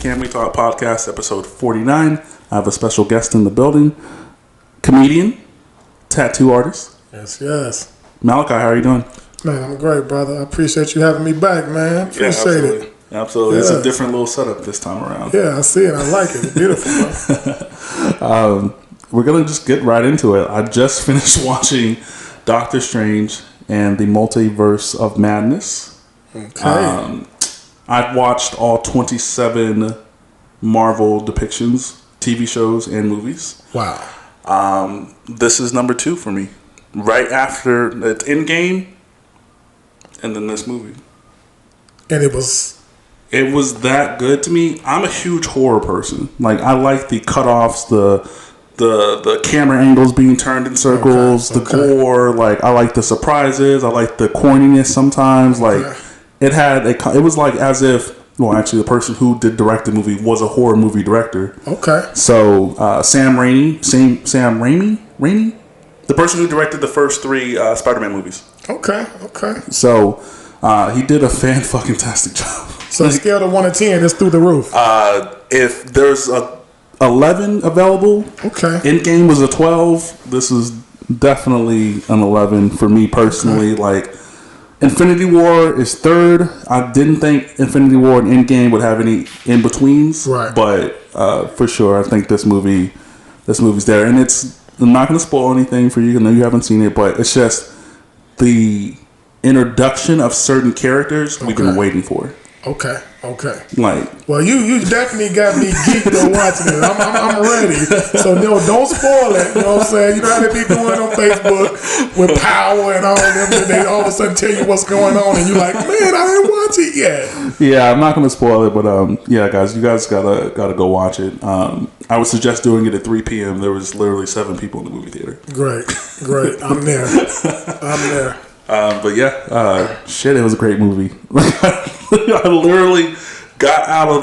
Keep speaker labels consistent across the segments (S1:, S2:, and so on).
S1: Can We Talk Podcast, episode 49. I have a special guest in the building, comedian, tattoo artist.
S2: Yes.
S1: Malachi, how are you doing?
S2: Man, I'm great, brother. I appreciate you having me back, man. Appreciate it.
S1: Absolutely. Yeah. It's a different little setup this time around.
S2: Yeah, I see it. I like it. It's beautiful, bro.
S1: We're going to just get right into it. I just finished watching Doctor Strange and the Multiverse of Madness.
S2: Okay.
S1: I've watched all 27 Marvel depictions, TV shows, and movies.
S2: Wow.
S1: This is number 2 for me. Right after it's Endgame, and then this movie.
S2: And it was
S1: that good to me. I'm a huge horror person. Like, I like the cutoffs, the camera angles being turned in circles, the gore. Like, I like the surprises. I like the corniness sometimes. Like, it was like as if, well, actually, the person who did direct the movie was a horror movie director.
S2: Okay.
S1: So, Sam Raimi, the person who directed the first 3 Spider-Man movies.
S2: Okay.
S1: So, he did a fan-fucking-tastic job.
S2: So, the scale of 1 to 10 is through the roof.
S1: If there's a 11 available, Endgame was a 12. This is definitely an 11 for me personally. Like, Infinity War is 3rd. I didn't think Infinity War and Endgame would have any in-betweens.
S2: Right.
S1: But for sure, I think this movie's there. And I'm not going to spoil anything for you. I know you haven't seen it, but it's just the introduction of certain characters we've been waiting for.
S2: Okay.
S1: Like,
S2: well, you definitely got me geeked on watching it. I'm ready. So no, don't spoil it. You know what I'm saying? You know how they be doing on Facebook with Power and all them, and they all of a sudden tell you what's going on, and you're like, man, I didn't watch it yet.
S1: Yeah, I'm not going to spoil it, but yeah, guys, you guys gotta go watch it. I would suggest doing it at 3 p.m. There was literally 7 people in the movie theater.
S2: Great. I'm there.
S1: But yeah, shit, it was a great movie. I literally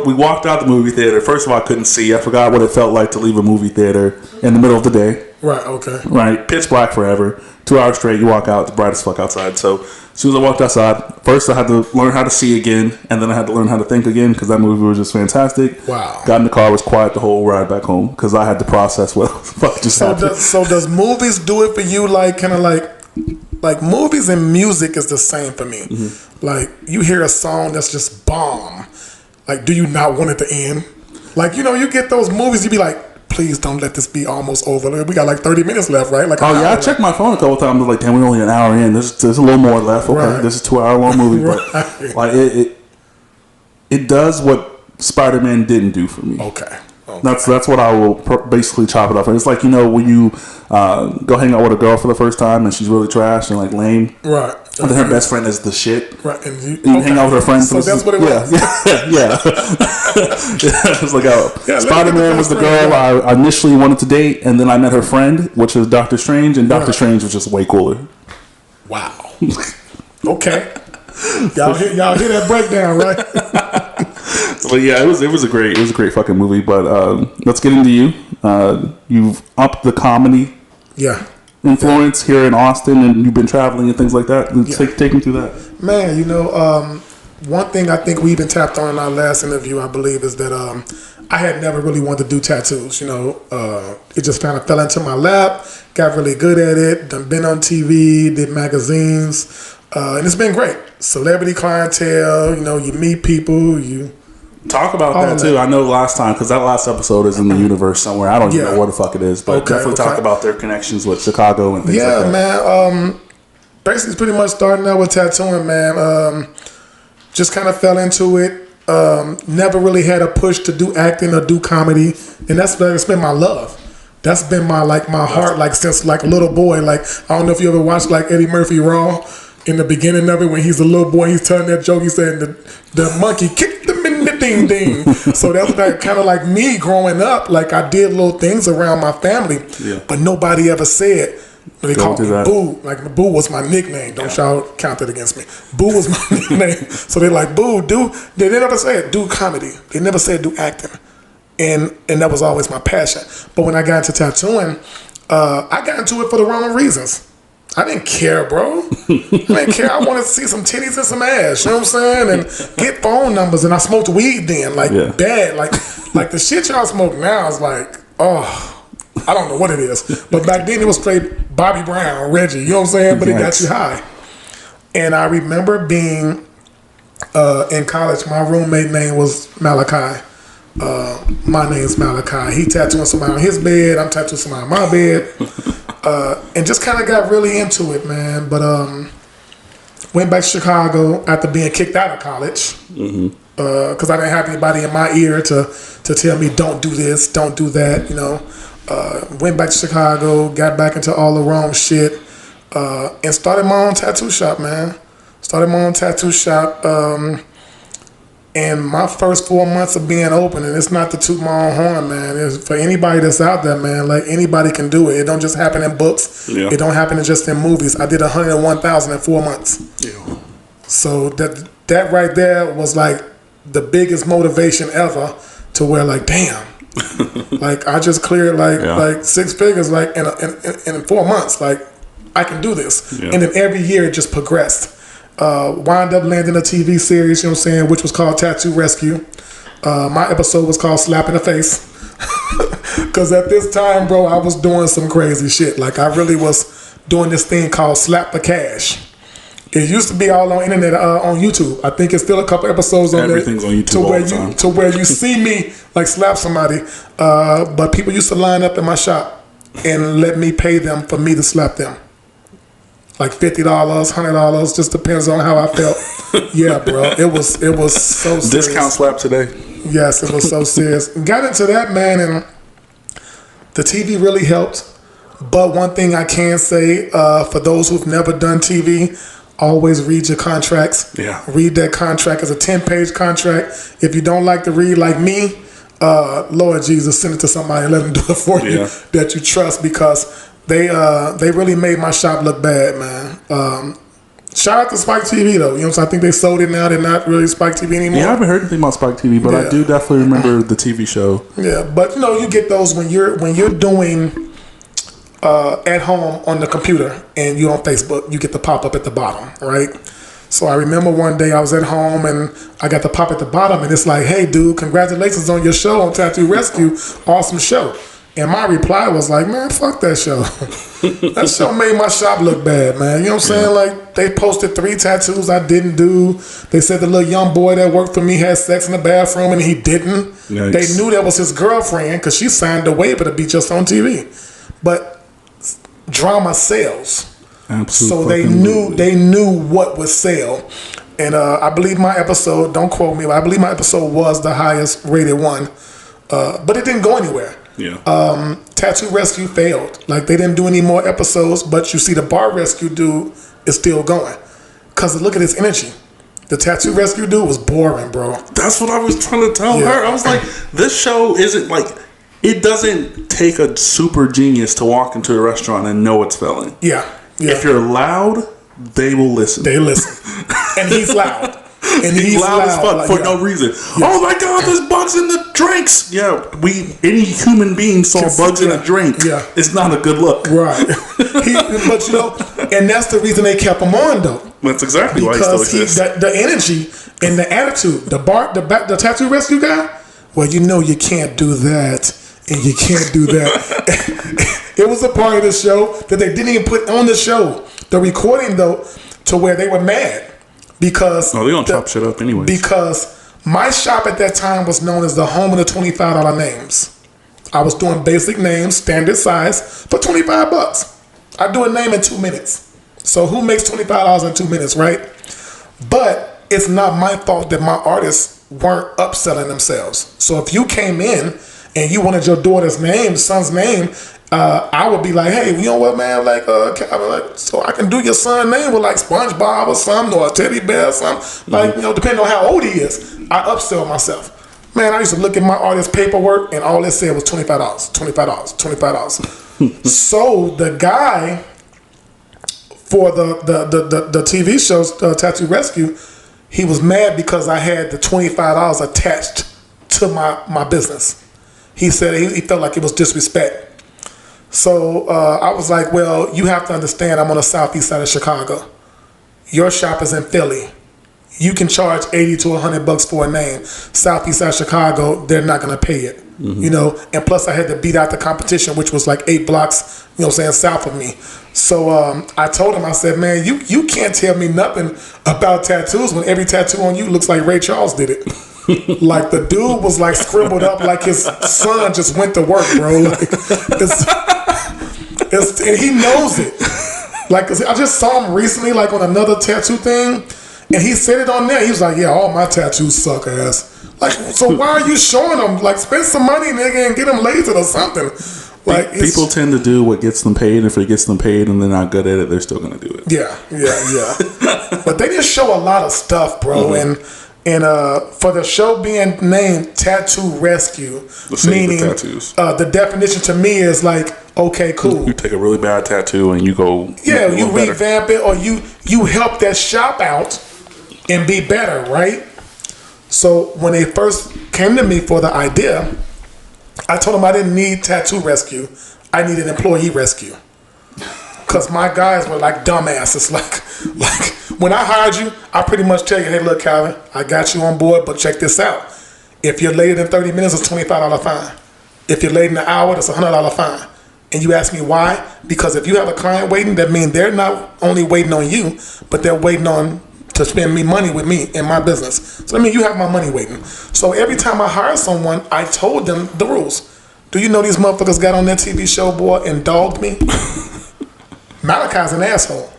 S1: we walked out the movie theater. First of all, I couldn't see. I forgot what it felt like to leave a movie theater in the middle of the day.
S2: Right, okay.
S1: Right, pitch black forever. 2 hours straight, you walk out, it's bright as fuck outside. So as soon as I walked outside, first I had to learn how to see again, and then I had to learn how to think again, because that movie was just fantastic.
S2: Wow.
S1: Got in the car, was quiet the whole ride back home, because I had to process what the fuck just happened.
S2: So does movies do it for you, like, kind of like movies and music is the same for me. Mm-hmm. Like, you hear a song that's just bomb. Like, do you not want it to end? Like, you know, you get those movies, you be like, please don't let this be almost over. We got like 30 minutes left, right? Like,
S1: I checked my phone a couple times. I was like, damn, we're only an hour in. There's a little more left. Okay, This is a 2-hour long movie, but like it does what Spider-Man didn't do for me.
S2: Okay.
S1: That's what I will basically chop it up. It's like, you know, when you go hang out with a girl for the first time and she's really trash and like lame,
S2: right?
S1: And then her best friend is the shit,
S2: right? And you
S1: hang out with her friends.
S2: So that's what it was.
S1: Yeah. It's like Spider-Man was the girl I initially wanted to date, and then I met her friend, which was Doctor Strange, and Doctor Strange was just way cooler.
S2: Wow. Okay. Y'all hear that breakdown, right?
S1: But yeah, it was a great fucking movie. But let's get into you. You've upped the comedy influence here in Austin, and you've been traveling and things like that. Take me through that.
S2: Man, you know, one thing I think we even tapped on in our last interview, I believe, is that I had never really wanted to do tattoos. You know, it just kind of fell into my lap. Got really good at it. Done been on TV, did magazines, and it's been great. Celebrity clientele. You know, you meet people. You
S1: talk about that too. I know last time, because that last episode is in the universe somewhere. I don't even know where the fuck it is, but definitely talk about their connections with Chicago and things like that.
S2: Yeah, man. Basically, pretty much starting out with tattooing, man. Just kind of fell into it. Never really had a push to do acting or do comedy, and that's been my love. That's been my heart, like since like a little boy. Like, I don't know if you ever watched like Eddie Murphy Raw. In the beginning of it, when he's a little boy, he's telling that joke. He said the monkey kicked him in the ding ding. So that's kind of like me growing up. Like, I did little things around my family, but nobody ever said. They called me Boo. Like, Boo was my nickname. Don't y'all count it against me. Boo was my nickname. So they're like, Boo, they never said do comedy. They never said do acting. And that was always my passion. But when I got into tattooing, I got into it for the wrong reasons. I didn't care, bro. I didn't care. I wanted to see some titties and some ass. You know what I'm saying? And get phone numbers. And I smoked weed then, like bad. Like the shit y'all smoke now is like, oh, I don't know what it is. But back then it was straight Bobby Brown, Reggie. You know what I'm saying? But it got you high. And I remember being in college. My roommate name was Malachi. My name's Malachi. He tattooing somebody on his bed. I'm tattooing somebody on my bed. And just kind of got really into it, man. But went back to Chicago after being kicked out of college because I didn't have anybody in my ear to tell me don't do this, don't do that. You know, went back to Chicago, got back into all the wrong shit, and started my own tattoo shop, man. Started my own tattoo shop. And my first 4 months of being open, and it's not to toot my own horn, man. It's for anybody that's out there, man. Like, anybody can do it. It don't just happen in books. Yeah. It don't happen just in movies. I did 101,000 in 4 months. Yeah. So that right there was like the biggest motivation ever to where like, damn, like I just cleared like six figures like in 4 months. Like, I can do this. Yeah. And then every year it just progressed. Wound up landing a TV series, you know what I'm saying, which was called Tattoo Rescue. My episode was called Slap in the Face. Because at this time, bro, I was doing some crazy shit. Like, I really was doing this thing called Slap for Cash. It used to be all on internet, on YouTube. I think it's still a couple episodes on
S1: Everything's
S2: there.
S1: On YouTube all the time.
S2: To where you see me, like, slap somebody. But people used to line up in my shop and let me pay them for me to slap them. Like $50, $100, just depends on how I felt. Yeah, bro, it was so serious.
S1: Discount slap today.
S2: Yes, it was so serious. Got into that, man, and the TV really helped. But one thing I can say, for those who've never done TV, always read your contracts. Yeah. Read that contract. It's a 10-page contract. If you don't like to read like me, Lord Jesus, send it to somebody and let them do it for you that you trust, because they really made my shop look bad, man. Shout out to Spike TV though. You know what I'm saying? I think they sold it now. They're not really Spike TV anymore.
S1: Yeah, I haven't heard anything about Spike TV, but I do definitely remember the TV show.
S2: Yeah, but you know, you get those when you're doing at home on the computer and you're on Facebook, you get the pop up at the bottom, right? So I remember one day I was at home and I got the pop at the bottom and it's like, hey dude, congratulations on your show on Tattoo Rescue. Awesome show. And my reply was like, man, fuck that show. That show made my shop look bad, man. You know what I'm saying? Like, they posted 3 tattoos I didn't do. They said the little young boy that worked for me had sex in the bathroom and he didn't. Yikes. They knew that was his girlfriend because she signed a waiver to be just on TV. But drama sells. Absolutely. So they knew what would sell. And I believe my episode, don't quote me, but I believe my episode was the highest rated one. But it didn't go anywhere. Yeah. Tattoo Rescue failed. Like, they didn't do any more episodes, but you see the Bar Rescue dude is still going. Because look at his energy. The Tattoo Rescue dude was boring, bro.
S1: That's what I was trying to tell her. I was like, this show isn't like, it doesn't take a super genius to walk into a restaurant and know it's failing. Yeah. If you're loud, they will listen.
S2: They listen. And he's loud.
S1: And he's loud as fuck for no reason. Yeah. Oh my God, there's bugs in the drinks. Yeah, any human being saw bugs in a drink. Yeah, it's not a good look.
S2: Right. But you know, and that's the reason they kept him on though.
S1: That's exactly why he still exists.
S2: The energy and the attitude. The Tattoo Rescue guy. Well, you know you can't do that, and you can't do that. It was a part of the show that they didn't even put on the show. The recording though, to where they were mad. Because
S1: they're gonna chop shit up anyway.
S2: Because my shop at that time was known as the home of the $25 names. I was doing basic names, standard size, for $25. I do a name in 2 minutes. So who makes $25 in 2 minutes, right? But it's not my fault that my artists weren't upselling themselves. So if you came in and you wanted your daughter's name, son's name, I would be like, hey, you know what, man? Like, so I can do your son's name with like SpongeBob or something, or a teddy bear or something. Like, you know, depending on how old he is, I upsell myself. Man, I used to look at my artist paperwork, and all it said was $25, $25. So the guy for the TV shows, Tattoo Rescue, he was mad because I had the $25 attached to my business. He said he felt like it was disrespect. So I was like, well, you have to understand I'm on the southeast side of Chicago. Your shop is in Philly. You can charge $80 to $100 for a name. Southeast side of Chicago, they're not going to pay it. You know, and plus I had to beat out the competition, which was like 8 blocks, you know what I'm saying, south of me. So I told him, I said, man, you can't tell me nothing about tattoos when every tattoo on you looks like Ray Charles did it. Like the dude was like scribbled up like his son just went to work, bro. Like it's and he knows it. Like I just saw him recently, like on another tattoo thing, and he said it on there. He was like, "Yeah, all my tattoos suck ass." Like, so why are you showing them? Like, spend some money, nigga, and get them lasered or something. Like,
S1: people tend to do what gets them paid. If it gets them paid and they're not good at it, they're still going to do it.
S2: Yeah. But they just show a lot of stuff, bro. And for the show being named Tattoo Rescue, meaning the definition to me is like, okay, cool.
S1: You take a really bad tattoo and you go,
S2: you revamp it, or you help that shop out and be better, right? So when they first came to me for the idea, I told them I didn't need tattoo rescue. I needed employee rescue. Because my guys were like dumbasses. Like when I hired you, I pretty much tell you, hey, look, Calvin, I got you on board, but check this out. If you're later than 30 minutes, it's $25 fine. If you're late in an hour, it's $100 fine. And you ask me why? Because if you have a client waiting, that means they're not only waiting on you, but they're waiting on to spend me money with me in my business. So I mean, you have my money waiting. So every time I hire someone, I told them the rules. Do you know these motherfuckers got on that TV show, boy, and dogged me? Malachi's an asshole.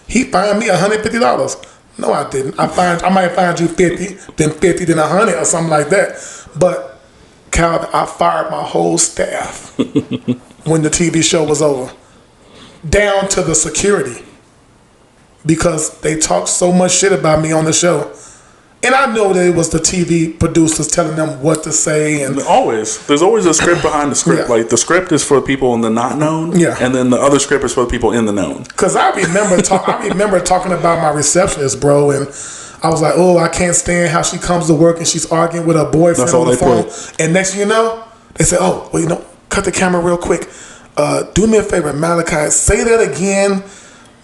S2: He fined me $150. No, I didn't. I might find you 50, then 50, then 100 or something like that. But Calvin, I fired my whole staff when the TV show was over, down to the security, because they talked so much shit about me on the show. And I know that it was the TV producers telling them what to say. And
S1: there's always a script behind the script. Yeah. Like the script is for the people in the not known, and then the other script is for the people in the known.
S2: Because I remember talking about my receptionist, bro, and I was like, oh, I can't stand how she comes to work and she's arguing with her boyfriend on the phone. And next thing you know, they say, oh, well, cut the camera real quick. Do me a favor, Malachi, say that again,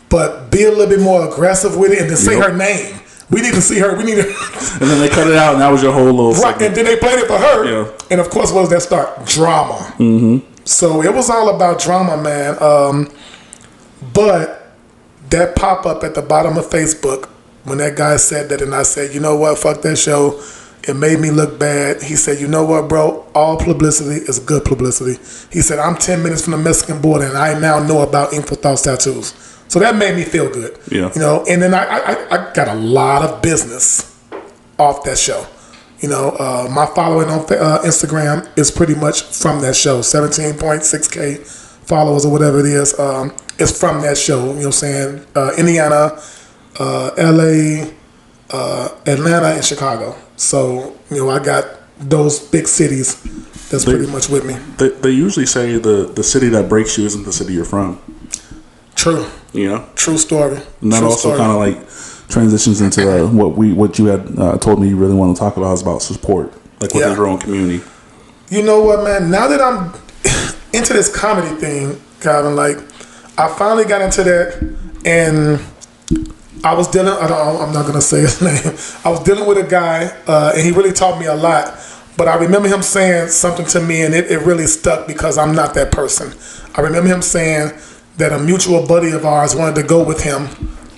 S2: but be a little bit more aggressive with it, and then say her name. We need to see her. We need to.
S1: And then they cut it out, and that was your whole little segment.
S2: And then they played it for her. Yeah. And of course, what does that start? Drama. Mm-hmm. So it was all about drama, man. But that pop up at the bottom of Facebook, when that guy said that, and I said, you know what? Fuck that show. It made me look bad. He said, you know what, bro? All publicity is good publicity. He said, I'm 10 minutes from the Mexican border, and I now know about Ink for Thoughts tattoos. So that made me feel good. Yeah. And then I got a lot of business off that show. My following on Instagram is pretty much from that show. 17.6K followers or whatever it is. It's from that show. You know what I'm saying? Indiana, LA, Atlanta, and Chicago. So, I got those big cities that's pretty much with me.
S1: They usually say the city that breaks you isn't the city you're from.
S2: True. True story.
S1: And that also kind of like transitions into what you had told me you really want to talk about is about support, like within your own community.
S2: You know what, man? Now that I'm into this comedy thing, Calvin, like I finally got into that, and I was dealing. I'm not gonna say his name. I was dealing with a guy, and he really taught me a lot. But I remember him saying something to me, and it really stuck because I'm not that person. I remember him saying that a mutual buddy of ours wanted to go with him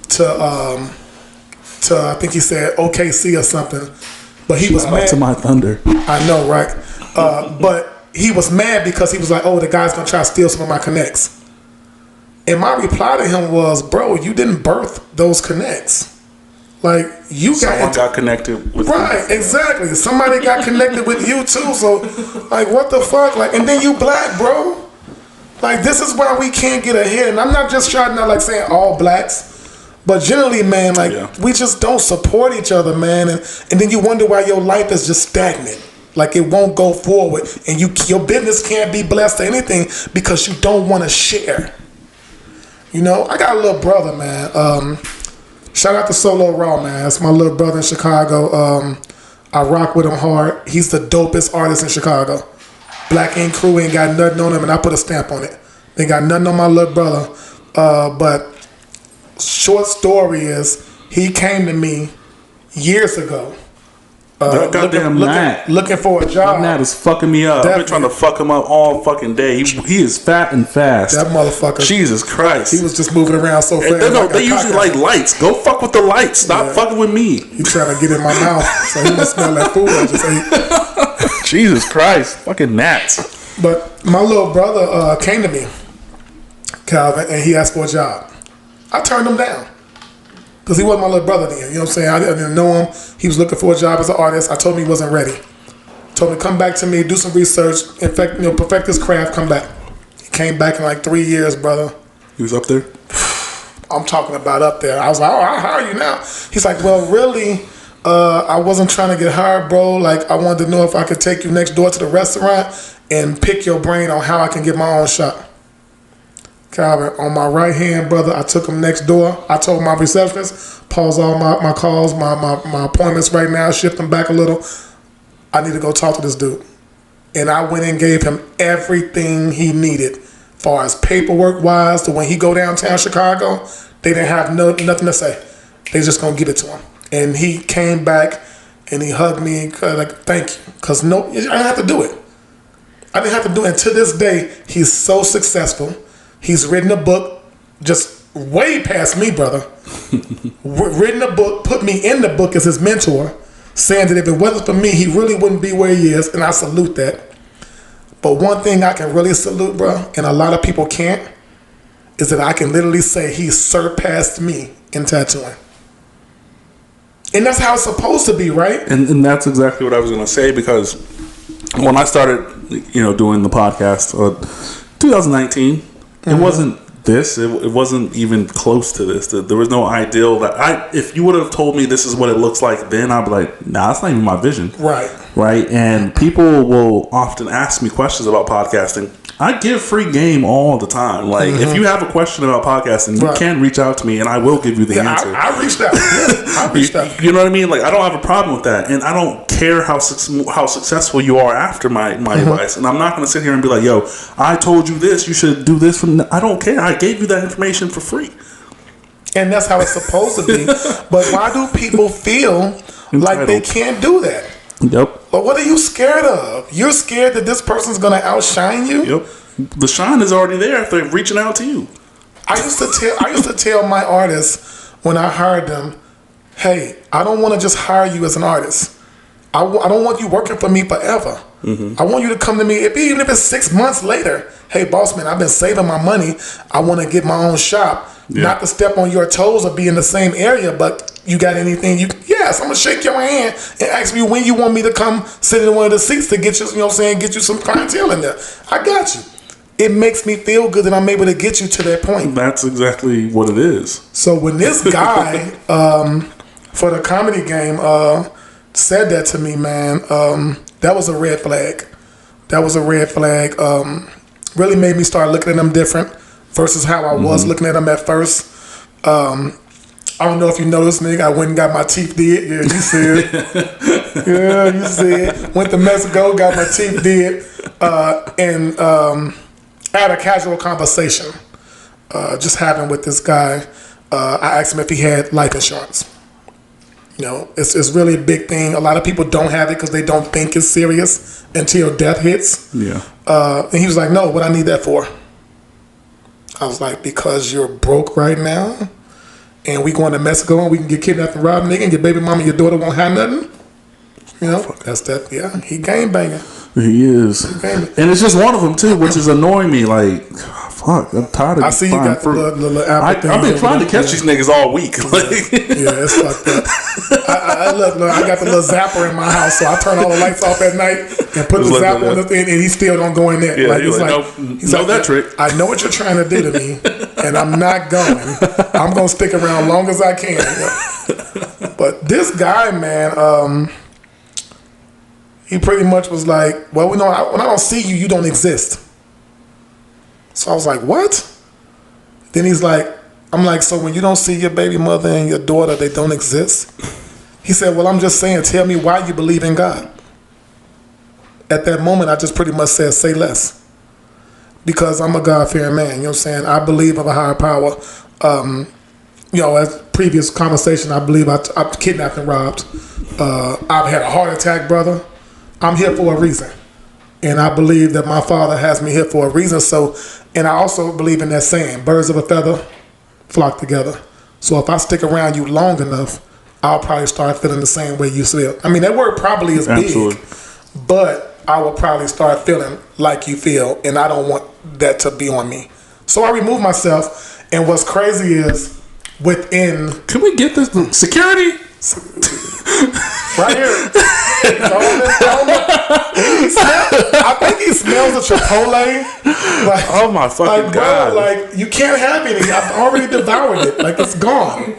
S2: to I think he said OKC or something, but he was mad.
S1: To my Thunder.
S2: I know, right? But he was mad because he was like, "Oh, the guy's gonna try to steal some of my connects." And my reply to him was, "Bro, you didn't birth those connects. Like
S1: someone got connected with
S2: right, you. Exactly. Somebody got connected with you too. So, like, what the fuck? Like, and then you black, bro." Like, this is why we can't get ahead. And I'm not just trying to, like, saying all blacks. But generally, man, like, we just don't support each other, man. And then you wonder why your life is just stagnant. Like, it won't go forward. And your business can't be blessed or anything because you don't want to share. I got a little brother, man. Shout out to Solo Raw, man. That's my little brother in Chicago. I rock with him hard. He's the dopest artist in Chicago. Black Ink Crew ain't got nothing on them, and I put a stamp on it. They got nothing on my little brother. But short story is, he came to me years ago.
S1: That goddamn Nat.
S2: Looking for a job.
S1: That Nat is fucking me up. I've been trying to fuck him up all fucking day. He is fat and fast.
S2: That motherfucker.
S1: Jesus Christ.
S2: He was just moving around so fast.
S1: They usually like lights. Go fuck with the lights. Stop fucking with me.
S2: He trying to get in my mouth, so he must smell that food I just ate.
S1: Jesus Christ. Fucking gnats.
S2: But my little brother came to me, Calvin, and he asked for a job. I turned him down. Because he wasn't my little brother then. You know what I'm saying? I didn't know him. He was looking for a job as an artist. I told him he wasn't ready. Told him to come back to me, do some research, in fact, perfect his craft, come back. He came back in like 3 years, brother.
S1: He was up there?
S2: I'm talking about up there. I was like, oh, I'll hire you now. He's like, well, really, I wasn't trying to get hired, bro. Like, I wanted to know if I could take you next door to the restaurant and pick your brain on how I can get my own shot. Calvin, on my right hand, brother, I took him next door. I told my receptionist, pause all my calls, my appointments right now, shift them back a little. I need to go talk to this dude. And I went and gave him everything he needed, far as paperwork wise, to when he go downtown Chicago, they didn't have nothing to say. They just gonna give it to him. And he came back and he hugged me like, thank you. Because I didn't have to do it. I didn't have to do it. And to this day, he's so successful. He's written a book just way past me, brother. Written a book, put me in the book as his mentor, saying that if it wasn't for me, he really wouldn't be where he is, and I salute that. But one thing I can really salute, bro, and a lot of people can't, is that I can literally say he surpassed me in tattooing. And that's how it's supposed to be, right?
S1: And that's exactly what I was going to say, because when I started, doing the podcast, 2019, it wasn't this. It wasn't even close to this. There was no ideal that if you would have told me this is what it looks like then, I'd be like, nah, that's not even my vision. Right. And people will often ask me questions about podcasting. I give free game all the time. Like, if you have a question about podcasting, you can reach out to me and I will give you the answer.
S2: I reached out. I reached out.
S1: You know what I mean? Like, I don't have a problem with that. And I don't care how successful you are after my advice. And I'm not going to sit here and be like, yo, I told you this. You should do this. I don't care. I gave you that information for free.
S2: And that's how it's supposed to be. But why do people feel like they can't do that?
S1: Yep.
S2: But what are you scared of? You're scared that this person's going to outshine you?
S1: Yep. The shine is already there if they're reaching out to you.
S2: I used to tell my artists when I hired them, hey, I don't want to just hire you as an artist. I don't want you working for me forever. I want you to come to me, even if it's 6 months later. Hey, boss man, I've been saving my money. I want to get my own shop. Yeah. Not to step on your toes or be in the same area, but you got anything yes, I'm gonna shake your hand and ask you when you want me to come sit in one of the seats to get you, get you some clientele in there. I got you. It makes me feel good that I'm able to get you to that point.
S1: That's exactly what it is.
S2: So when this guy for the comedy game said that to me, man, that was a red flag. That was a red flag. Really made me start looking at them different versus how I was looking at them at first. I don't know if you noticed, nigga, I went and got my teeth did. Yeah, you see it. Yeah, you see it. Went to Mexico, got my teeth did, and had a casual conversation just having with this guy. I asked him if he had life insurance. It's really a big thing. A lot of people don't have it because they don't think it's serious until death hits. Yeah. And he was like, no, what I need that for? I was like, because you're broke right now and we going to Mexico and we can get kidnapped and robbed, nigga, and your baby mama and your daughter won't have nothing. That's that. Yeah, he game banging.
S1: He is. And it's just one of them too, which is annoying me. Like, fuck, I'm tired of
S2: I see you got the little apple
S1: I've been trying to catch these niggas all week.
S2: Yeah, it's fucked up. I got the little zapper in my house, so I turn all the lights off at night and put the zapper on the thing, and he still don't go in there.
S1: Yeah, he's like, that trick.
S2: I know what you're trying to do to me, and I'm not going. I'm going to stick around long as I can. But this guy, man, he pretty much was like, well, when I don't see you, you don't exist. So I was like, what? Then he's like, I'm like, so when you don't see your baby mother and your daughter, they don't exist? He said, well, I'm just saying, tell me why you believe in God. at that moment, I just pretty much said, say less. Because I'm a God-fearing man, you know what I'm saying? I believe of a higher power. As previous conversation, I believe I'm kidnapped and robbed. I've had a heart attack, brother. I'm here for a reason. And I believe that my Father has me here for a reason. So, and I also believe in that saying, birds of a feather flock together. So if I stick around you long enough, I'll probably start feeling the same way you feel. I mean, that word probably is big, but I will probably start feeling like you feel, and I don't want that to be on me. So I remove myself, and what's crazy is within...
S1: Can we get this security?
S2: Right here. I think he smells the Chipotle. Like,
S1: oh my fucking God.
S2: Bro, like, you can't have any. I've already devoured it. Like, it's gone.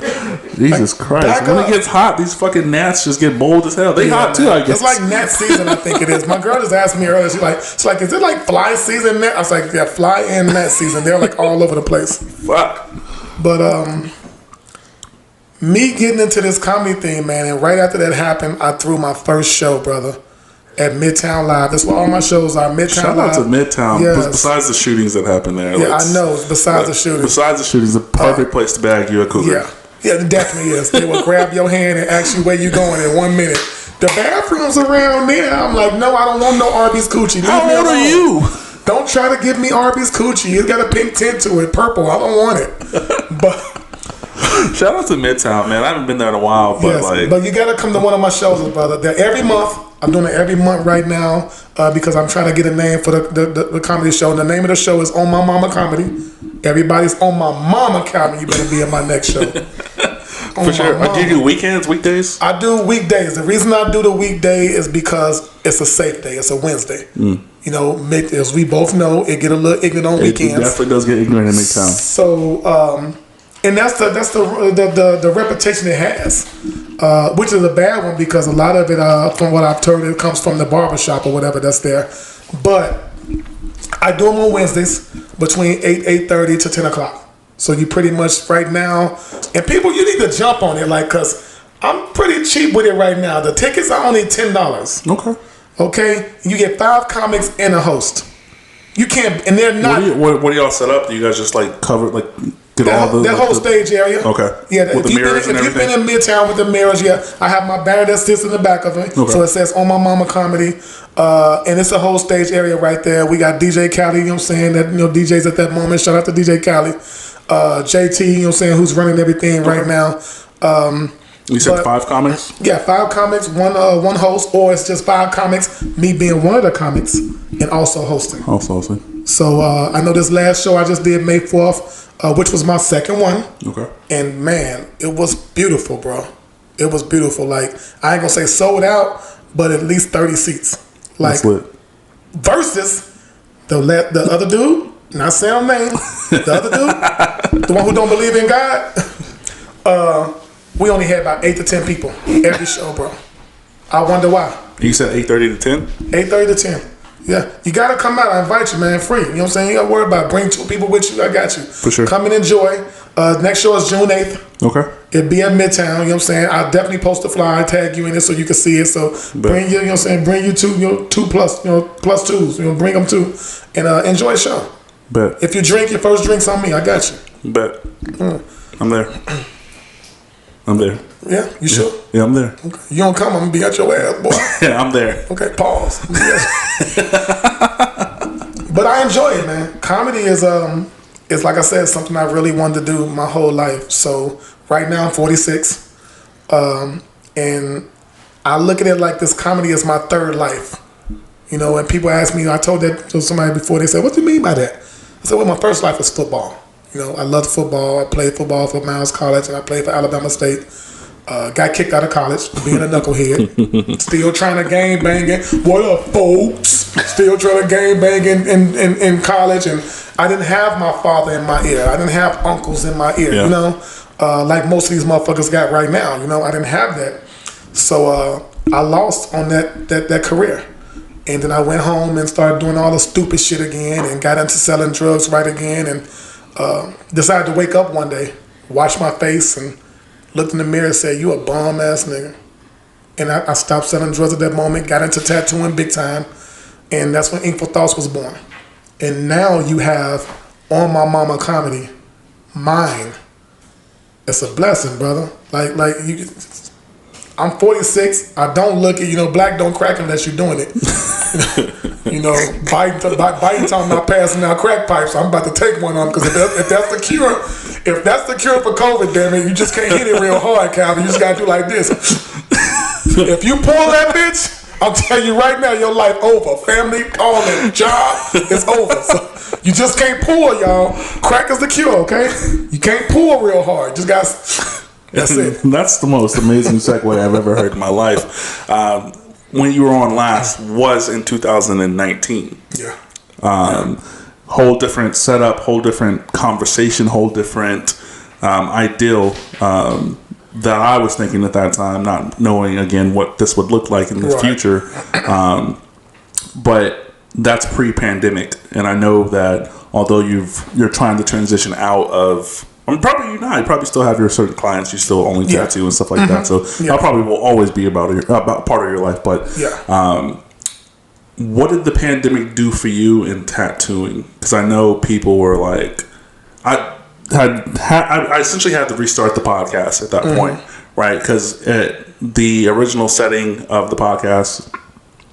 S1: Jesus Christ. When it gets hot, these fucking gnats just get bold as hell. They hot too, I guess.
S2: It's like gnat season, I think it is. My girl just asked me earlier, she's like, is it like fly season? I was like, yeah, fly and gnat season. They're like all over the place.
S1: Fuck.
S2: But, me getting into this comedy thing, man, and right after that happened, I threw my first show, brother, at Midtown Live. That's what all my shows are, Midtown
S1: Shout
S2: Live.
S1: out to Midtown.
S2: Yes.
S1: Besides the shootings that happened there.
S2: Yeah, I know. Besides the shootings.
S1: Besides the shootings, the perfect place to bag you a cougar.
S2: Yeah. Yeah, it definitely is. They will grab your hand and ask you where you going in 1 minute. The bathrooms around there, I'm like, no, I don't want no Arby's coochie.
S1: How old are you?
S2: Don't try to give me Arby's coochie. It's got a pink tint to it, purple. I don't want it. But...
S1: Shout out to Midtown, man. I haven't been there in a while, but
S2: yes, but you gotta come to one of my shows, brother. They're every month. I'm doing it every month right now because I'm trying to get a name for the comedy show. And the name of the show is On My Mama Comedy. Everybody's On My Mama Comedy. You better be at my next show.
S1: For sure. Do you do weekends, weekdays?
S2: I do weekdays. The reason I do the weekday is because it's a safe day. It's a Wednesday. You know, as we both know, it get a little ignorant on weekends.
S1: It definitely does get ignorant in Midtown.
S2: So, and that's the reputation it has, which is a bad one because a lot of it, from what I've heard, it comes from the barbershop or whatever that's there. But I do them on Wednesdays between 8:30 to 10 o'clock. So you pretty much right now, and people, you need to jump on it, like, cause I'm pretty cheap with it right now. The tickets are only $10. Okay, you get 5 comics and a host. You can't, and they're not.
S1: What do y'all set up? Do you guys just like cover like?
S2: That whole stage area.
S1: Okay.
S2: Yeah,
S1: with the mirrors and everything.
S2: If you've been in Midtown with the mirrors, yeah, I have my banner that sits in the back of it. Okay. So it says On My Mama Comedy. And it's a whole stage area right there. We got DJ Cali, you know what I'm saying? That, you know, DJs at that moment. Shout out to DJ Cali. JT, you know what I'm saying, who's running everything right now.
S1: You said 5 comics?
S2: Yeah, 5 comics, one host, or it's just 5 comics, me being one of the comics and also hosting. So I know this last show I just did May 4th, which was my second one. Okay. And man, it was beautiful, bro. It was beautiful. Like, I ain't gonna say sold out, but at least 30 seats. Like,
S1: that's lit.
S2: Versus the other dude, not saying name, the other dude, the one who don't believe in God, we only had about 8 to 10 people every show, bro. I wonder why.
S1: You said 8:30 to 10? 8:30
S2: to 10. Yeah, you gotta come out. I invite you, man, free. You know what I'm saying? You gotta worry about it. Bring 2 people with you. I got you.
S1: For sure.
S2: Come and enjoy. Next show is June 8th.
S1: Okay.
S2: It'll be at Midtown. You know what I'm saying? I'll definitely post a flyer, tag you in it so you can see it. So bring you know what I'm saying? Bring you 2 plus, plus 2s. You know, bring them 2 and enjoy the show.
S1: Bet.
S2: If you drink, your first drink's on me. I got you.
S1: Bet. I'm there. I'm there.
S2: Yeah, you sure?
S1: Yeah, I'm there.
S2: Okay. You don't come, I'm gonna be at your ass, boy.
S1: Yeah, I'm there.
S2: Okay, pause. But I enjoy it, man. Comedy is like I said, something I really wanted to do my whole life. So right now I'm 46, and I look at it like this comedy is my third life. You know, when people ask me, I told that to somebody before. They said, "What do you mean by that?" I said, "Well, my first life was football. You know, I loved football. I played football for Miles College, and I played for Alabama State. Got kicked out of college, being a knucklehead. Still trying to gang bang it. What up, folks? Still trying to gang bang in college. And I didn't have my father in my ear. I didn't have uncles in my ear, you know, like most of these motherfuckers got right now. You know, I didn't have that. So I lost on that career. And then I went home and started doing all the stupid shit again and got into selling drugs right again and decided to wake up one day, wash my face, and looked in the mirror and said, "You a bum ass nigga." And I stopped selling drugs at that moment, got into tattooing big time. And that's when Inkful Thoughts was born. And now you have On My Mama Comedy, mine. It's a blessing, brother. Like you. I'm 46. I don't look at, black don't crack unless you're doing it. Biden talking about passing out crack pipes. I'm about to take one on because if that's the cure for COVID, damn it, you just can't hit it real hard, Calvin. You just gotta do like this. If you pull that bitch, I'll tell you right now, your life over. Family, calling, job, it's over. So you just can't pull, y'all. Crack is the cure, okay? You can't pull real hard. Just got. That's it.
S1: That's the most amazing segue I've ever heard in my life. When you were on last was in 2019.
S2: Yeah.
S1: Whole different setup, whole different conversation, whole different ideal that I was thinking at that time, not knowing again what this would look like in the future. But that's pre-pandemic, and I know that although you're trying to transition out of. Probably you probably still have your certain clients you still only tattoo and stuff like that. So that probably will always be about part of your life. But what did the pandemic do for you in tattooing? Because I know people were like, I essentially had to restart the podcast at that point, right? Because the original setting of the podcast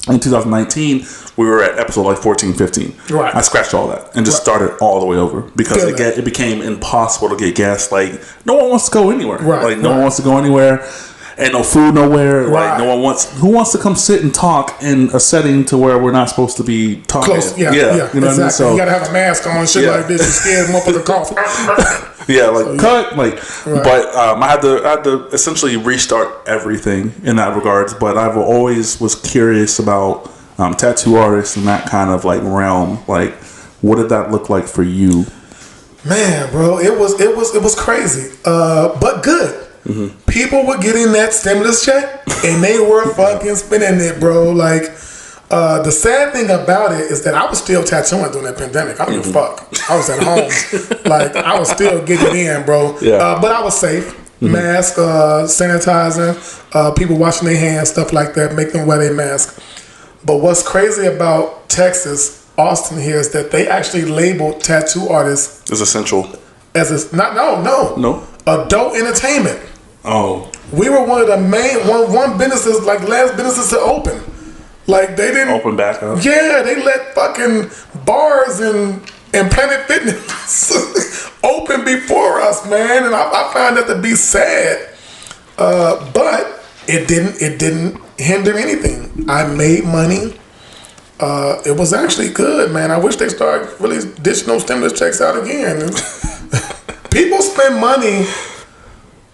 S1: in 2019, we were at episode like 14, 15.
S2: Right.
S1: I scratched all that and just started all the way over because it became impossible to get guests. Like, no one wants to go anywhere.
S2: Right.
S1: Like, no one wants to go anywhere. Ain't no food nowhere. Like, no one wants. Who wants to come sit and talk in a setting to where we're not supposed to be talking?
S2: Close. Yeah.
S1: You know
S2: exactly.
S1: what I mean? So
S2: you gotta have a mask on and shit like this. You're scared motherfucker cough.
S1: Yeah, like cut, like. Right. But I had to essentially restart everything in that regards. But I've always was curious about tattoo artists and that kind of like realm. Like, what did that look like for you?
S2: Man, bro, it was crazy, but good. Mm-hmm. People were getting that stimulus check and they were fucking spending it, bro. Like, the sad thing about it is that I was still tattooing during that pandemic. I don't give a fuck. I was at home. Like, I was still getting in, bro. Yeah. But I was safe. Mask, sanitizing, people washing their hands, stuff like that, make them wear their mask. But what's crazy about Texas, Austin here, is that they actually labeled tattoo artists
S1: as essential.
S2: No. Adult entertainment.
S1: Oh.
S2: We were one of the main one businesses, like last businesses to open. Like they didn't
S1: open back up.
S2: Yeah, they let fucking bars and Planet Fitness open before us, man. And I find that to be sad. But it didn't hinder anything. I made money. It was actually good, man. I wish they started really dishing those stimulus checks out again. People spend money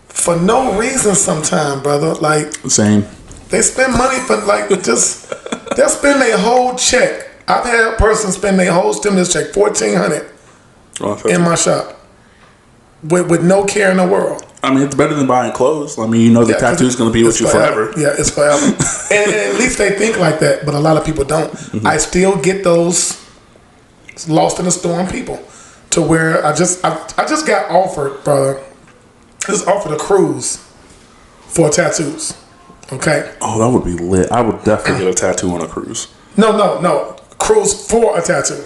S2: for no reason sometimes, brother. Like,
S1: same.
S2: They spend money for they'll spend their whole check. I've had a person spend their whole stimulus check, $1,400 in my shop with no care in the world.
S1: I mean, it's better than buying clothes. I mean, the tattoo's going to be with you forever.
S2: Yeah, it's forever. and at least they think like that, but a lot of people don't. Mm-hmm. I still get those lost in the storm people to where I just got offered, brother. Just offered a cruise for tattoos. Okay.
S1: Oh, that would be lit. I would definitely get a tattoo on a cruise.
S2: No. Cruise for a tattoo.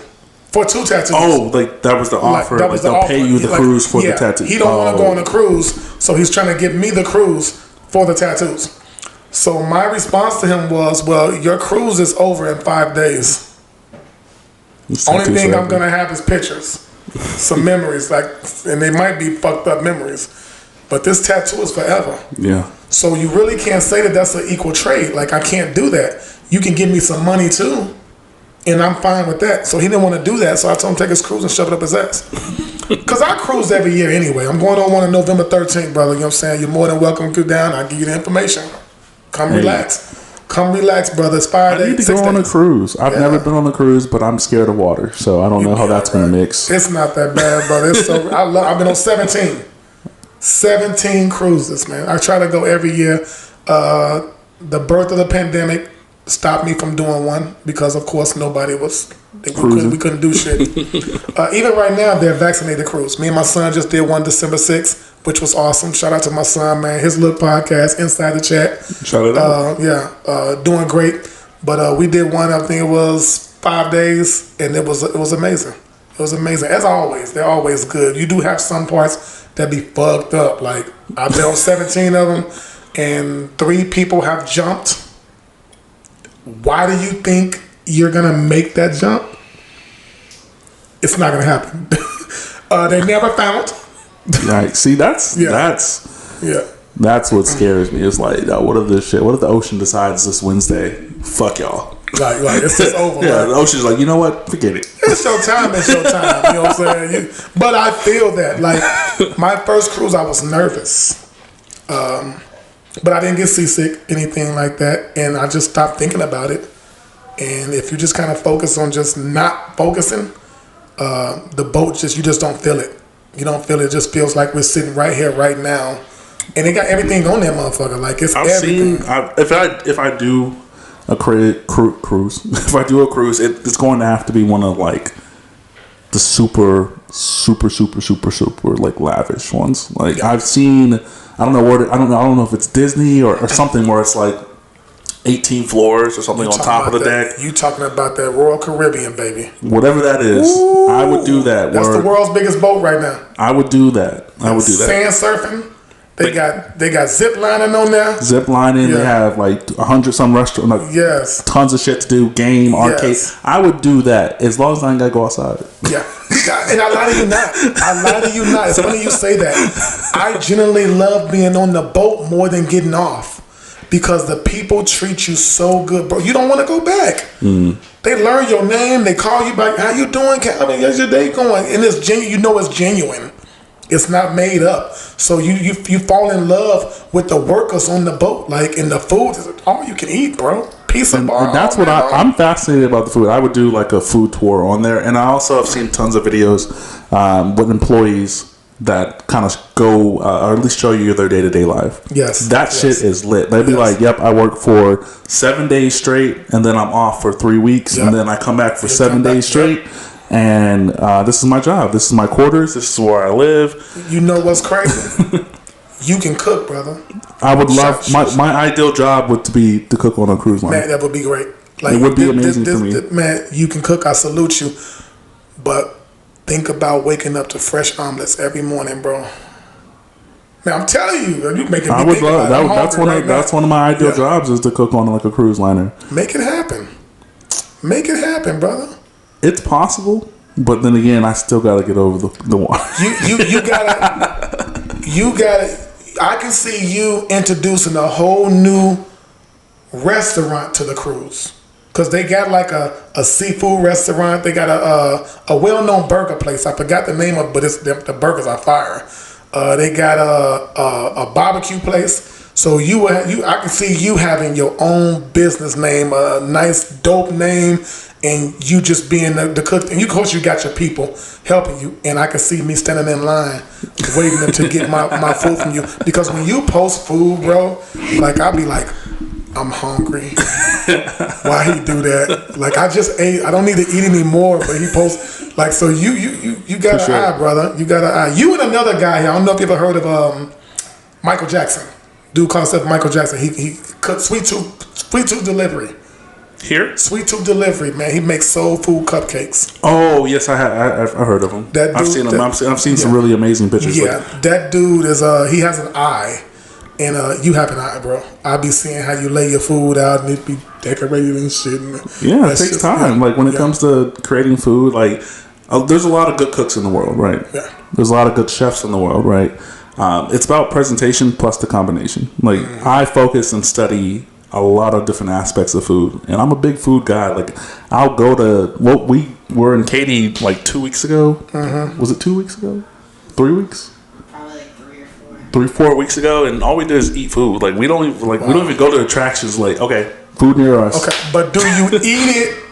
S2: For 2 tattoos.
S1: Oh, like that was the offer. Like they'll offer. Pay you the cruise for the tattoo.
S2: He don't want to go on a cruise, so he's trying to give me the cruise for the tattoos. So my response to him was, well, your cruise is over in 5 days. Only thing I'm going to have is pictures. Some memories, and they might be fucked up memories. But this tattoo is forever.
S1: Yeah.
S2: So you really can't say that that's an equal trade. Like, I can't do that. You can give me some money too, and I'm fine with that. So he didn't want to do that, so I told him to take his cruise and shove it up his ass. Because I cruise every year anyway. I'm going on one on November 13th, brother. You know what I'm saying? You're more than welcome to go down. I'll give you the information. Come relax. Come relax, brother. It's 5 days.
S1: I need to go on a cruise. I've never been on a cruise, but I'm scared of water, so I don't know how that's going to mix.
S2: It's not that bad, brother. It's so I've been on 17 cruises, man. I try to go every year. The birth of the pandemic stopped me from doing one because, of course, nobody was. We couldn't do shit. Even right now, they're vaccinated cruise. Me and my son just did one December 6th, which was awesome. Shout out to my son, man. His little podcast, Inside the Chat.
S1: Shout it out.
S2: Doing great. But we did one. I think it was 5 days, and it was amazing. It was amazing. As always, they're always good. You do have some parts that be fucked up. Like I've been on 17 of them, and 3 people have jumped. Why do you think you're gonna make that jump? It's not gonna happen. They never found.
S1: Right. See, that's what scares me. It's like, what if this shit? What if the ocean decides this Wednesday? Fuck y'all.
S2: Like it's just over.
S1: Yeah, the ocean's like, you know what? Forget it.
S2: It's your time. It's your time. You know what I'm saying? But I feel that. Like my first cruise, I was nervous, but I didn't get seasick, anything like that, and I just stopped thinking about it. And if you just kind of focus on just not focusing, the boat you just don't feel it. You don't feel it. It just feels like we're sitting right here, right now, and it got everything on that motherfucker. Like it's everything.
S1: If I do a cruise, if I do a cruise, it's going to have to be one of like the super like lavish ones. Like I've seen, I don't know if it's Disney or something where it's like 18 floors or something on top of the deck.
S2: You talking about that Royal Caribbean, baby?
S1: Whatever that is, ooh, I would do that.
S2: That's the world's biggest boat right now.
S1: I would do that.
S2: Sand surfing. They got zip lining on there.
S1: Zip lining. Yeah. They have like 100 some restaurants. Like
S2: yes.
S1: Tons of shit to do. Game, arcade. Yes. I would do that as long as I ain't gotta go outside.
S2: Yeah. And I lie to you not. It's funny you say that. I genuinely love being on the boat more than getting off. Because the people treat you so good, bro. You don't want to go back. Mm. They learn your name. They call you back. How you doing, Calvin? How's your day going? And it's genuine. You know it's genuine. It's not made up. So you fall in love with the workers on the boat. Like, and the food is all you can eat, bro. Pizza bar.
S1: And that's what I'm fascinated about the food. I would do like a food tour on there. And I also have seen tons of videos with employees that kind of go or at least show you their day-to-day life.
S2: Yes.
S1: That shit is lit. They'd be like, yep, I work for 7 days straight and then I'm off for 3 weeks and then I come back for 7 days straight and this is my job. This is my quarters. This is where I live.
S2: You know what's crazy? You can cook, brother.
S1: I would love my ideal job would be to cook on a cruise line.
S2: Man, that would be great. Like,
S1: it would be amazing for me.
S2: Man, you can cook. I salute you. But think about waking up to fresh omelets every morning, bro. Man, I'm telling you, you making me
S1: I would love that. That's one of my ideal jobs is to cook on like a cruise liner.
S2: Make it happen. Make it happen, brother.
S1: It's possible, but then again, I still got to get over the water.
S2: You gotta. I can see you introducing a whole new restaurant to the cruise. Because they got like a seafood restaurant. They got a well-known burger place. I forgot the name of it, but the burgers are fire. They got a barbecue place. So I can see you having your own business name, a nice dope name, and you just being the cook. And of course you got your people helping you. And I can see me standing in line waiting to get my food from you. Because when you post food, bro, like I'll be like, I'm hungry. Why he do that? Like I just ate. I don't need to eat anymore. But he posts like so. You got an eye, brother. You got an eye. You and another guy here. I don't know if you ever heard of Michael Jackson. Dude calls himself Michael Jackson. He cooked Sweet Tooth Delivery.
S1: Here?
S2: Sweet Tooth Delivery, man. He makes soul food cupcakes.
S1: Oh yes, I've heard of him. I've seen him. I've seen some really amazing pictures.
S2: Yeah, that dude is he has an eye. And you have an eye, bro. I be seeing how you lay your food out and it be decorated and shit.
S1: Yeah, it takes time. Like when it comes to creating food, like there's a lot of good cooks in the world, right?
S2: Yeah.
S1: There's a lot of good chefs in the world, right? It's about presentation plus the combination. Like I focus and study a lot of different aspects of food, and I'm a big food guy. Like I'll go to we were in Katy like 2 weeks ago. Mm-hmm. Was it 2 weeks ago? 3 weeks? 3-4 weeks ago, and all we do is eat food. Like we don't even go to attractions. Like okay, food near us.
S2: Okay, but do you eat it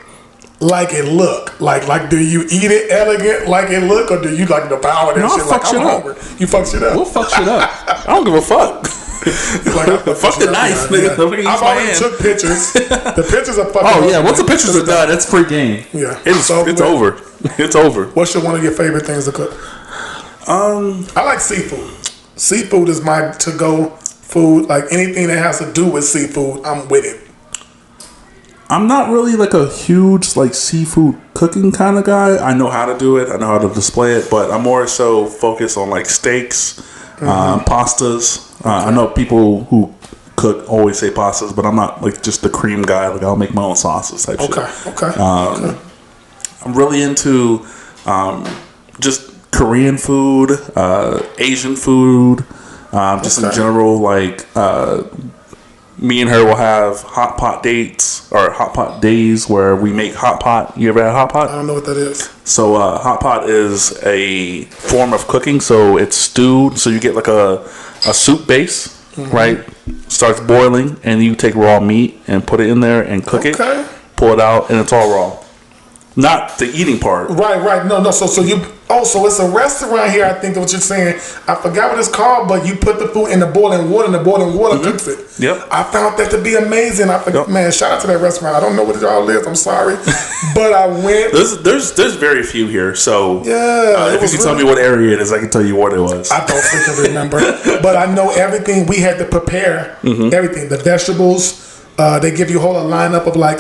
S2: like it look? Like do you eat it elegant like it look, or do you like devour that shit? Like I'm hungry. You fuck shit up.
S1: We'll fuck shit up. I don't give a fuck.
S2: Like,
S1: fuck the knife, nigga.
S2: Yeah. I've already took pictures. The pictures are fucking.
S1: Oh yeah, once the pictures are done, it's pre-game.
S2: Yeah,
S1: it's over. It's over.
S2: What's one of your favorite things to cook? I like seafood. Seafood is my to-go food. Like anything that has to do with seafood, I'm with it.
S1: I'm not really like a huge like seafood cooking kind of guy. I know how to do it. I know how to display it, but I'm more so focused on like steaks, pastas. I know people who cook always say pastas, but I'm not like just the cream guy. Like I'll make my own sauces type shit.
S2: Okay.
S1: I'm really into just Korean food, Asian food, just in general. Like me and her will have hot pot dates or hot pot days where we make hot pot. You ever had hot pot?
S2: I don't know what that is.
S1: So hot pot is a form of cooking. So it's stewed. So you get like a soup base, right? Starts boiling, and you take raw meat and put it in there and cook it. Pull it out, and it's all raw. Not the eating part.
S2: Right. No. So so it's a restaurant here. I think what you're saying. I forgot what it's called, but you put the food in the boiling water, and the boiling water cooks it.
S1: Yep.
S2: I found that to be amazing. I forgot, man. Shout out to that restaurant. I don't know what it all is. I'm sorry, but I went.
S1: There's very few here. So
S2: yeah,
S1: if you can tell me what area it is, I can tell you what it was.
S2: I don't freaking remember, but I know everything. We had to prepare everything. The vegetables. They give you a whole lineup of like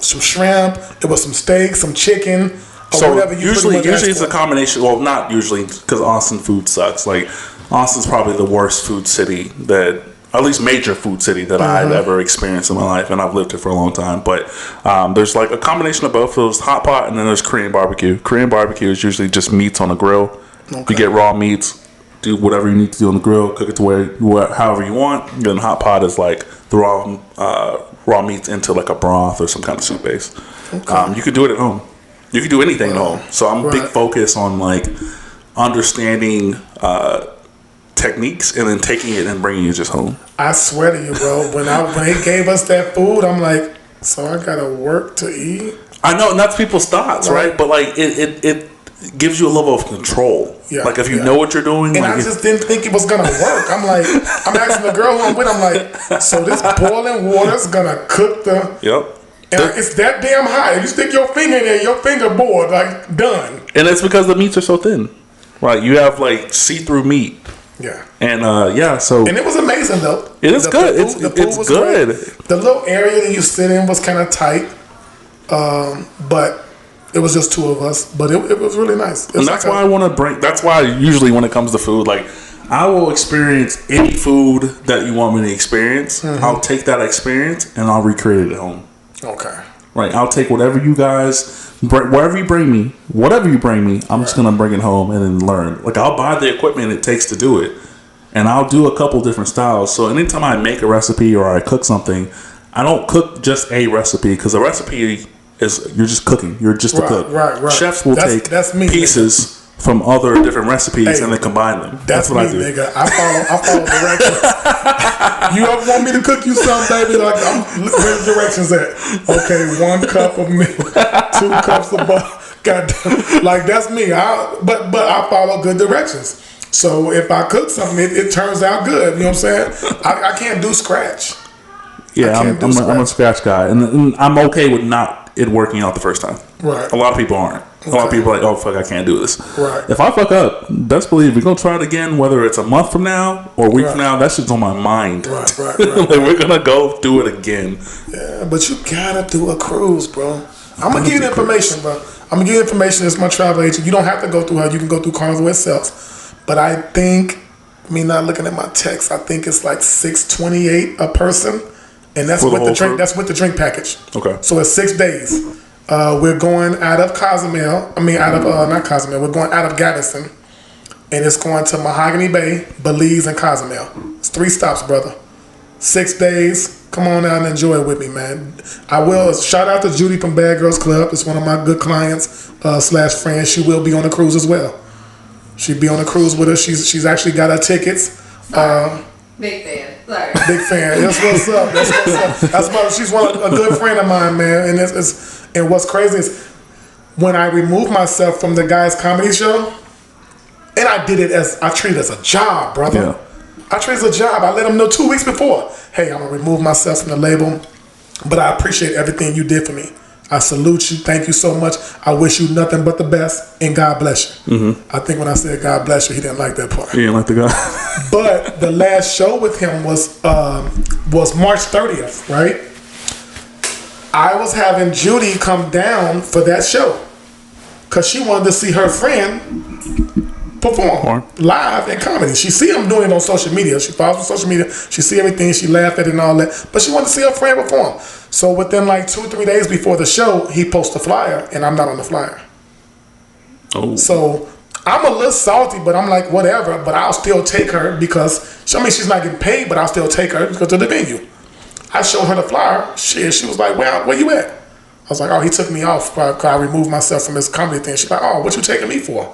S2: some shrimp. It was some steak, some chicken.
S1: So usually it's a combination. Well, not usually because Austin food sucks. Like Austin's probably the worst food city that, at least major food city that I've ever experienced in my life, and I've lived here for a long time. But there's like a combination of both. There's hot pot, and then there's Korean barbecue. Korean barbecue is usually just meats on a grill. You get raw meats, do whatever you need to do on the grill, cook it to however you want. And then hot pot is like the raw meats into like a broth or some kind of soup base. You could do it at home. You can do anything at home. So I'm big focus on like understanding techniques and then taking it and bringing it just home.
S2: I swear to you, bro. When they gave us that food, I'm like, so I gotta work to eat.
S1: I know, and that's people's thoughts, right? But like it gives you a level of control. Yeah, like if you know what you're doing.
S2: And
S1: like
S2: I just didn't think it was gonna work. I'm like, I'm asking the girl who I'm with. I'm like, so this boiling water's gonna cook the.
S1: Yep.
S2: And it's that damn hot. If you stick your finger in there, your finger bored, like done.
S1: And it's because the meats are so thin. Right, you have like see-through meat.
S2: Yeah.
S1: And so.
S2: And it was amazing though.
S1: It is good. It's good.
S2: Great. The little area that you sit in was kind of tight, but it was just two of us. But it was really nice.
S1: And that's why I want to bring. That's why usually when it comes to food, like I will experience any food that you want me to experience. I'll take that experience and I'll recreate it at home.
S2: Okay.
S1: Right. I'll take whatever you guys, whatever you bring me, I'm just going to bring it home and then learn. Like I'll buy the equipment it takes to do it. And I'll do a couple different styles. So anytime I make a recipe or I cook something, I don't cook just a recipe because a recipe is, you're just cooking. You're just a cook.
S2: Right.
S1: Chefs will take pieces from other different recipes and then combine them. That's what I do.
S2: Nigga. I follow directions. You ever want me to cook you something, baby? Like, where the directions at? Okay, 1 cup of milk, 2 cups of butter. Goddamn, like that's me. But I follow good directions. So if I cook something, it turns out good. You know what I'm saying? I can't do scratch.
S1: Yeah, I'm a scratch guy, and I'm okay with not it working out the first time.
S2: Right.
S1: A lot of people aren't. A lot of people are like, oh fuck, I can't do this.
S2: Right.
S1: If I fuck up, best believe we're gonna try it again. Whether it's a month from now or a week from now, that shit's on my mind.
S2: Right.
S1: Like we're gonna go do it again.
S2: Yeah, but you gotta do a cruise, bro. I'm gonna give you the information, bro. I'm gonna give you information as my travel agent. You don't have to go through her. You can go through Carnival itself. But I think, me not looking at my text, I think it's like $628 a person, and that's with the drink. That's with the drink package.
S1: Okay.
S2: So it's 6 days. We're going out of Cozumel. Not Cozumel. We're going out of Galveston, and it's going to Mahogany Bay, Belize, and Cozumel. It's 3 stops, brother. 6 days. Come on out and enjoy it with me, man. I will shout out to Judy from Bad Girls Club. It's one of my good clients / friends. She will be on the cruise as well. She'll be on the cruise with us. She's actually got her tickets.
S3: Big fan. Sorry.
S2: Big fan. That's what's up. That's why she's a good friend of mine, man. And what's crazy is when I removed myself from the guys' comedy show, and I treat it as a job, brother.
S1: Yeah.
S2: I treat it as a job. I let them know 2 weeks before. Hey, I'm gonna remove myself from the label, but I appreciate everything you did for me. I salute you. Thank you so much. I wish you nothing but the best, and God bless you. Mm-hmm. I think when I said God bless you, he didn't like that part.
S1: He didn't like the guy.
S2: But the last show with him was March 30th, right? I was having Judy come down for that show because she wanted to see her friend perform live in comedy. She see him doing it on social media. She follows on social media. She see everything. She laughed at it and all that. But she wanted to see her friend perform. So within like 2-3 days before the show, he posts a flyer, and I'm not on the flyer.
S1: Oh.
S2: So I'm a little salty, but I'm like, whatever. But I'll still take her because, I mean, she's not getting paid, but I'll still take her because of the venue. I showed her the flyer. She was like, where you at? I was like, oh, he took me off because I removed myself from his comedy thing. She's like, oh, what you taking me for?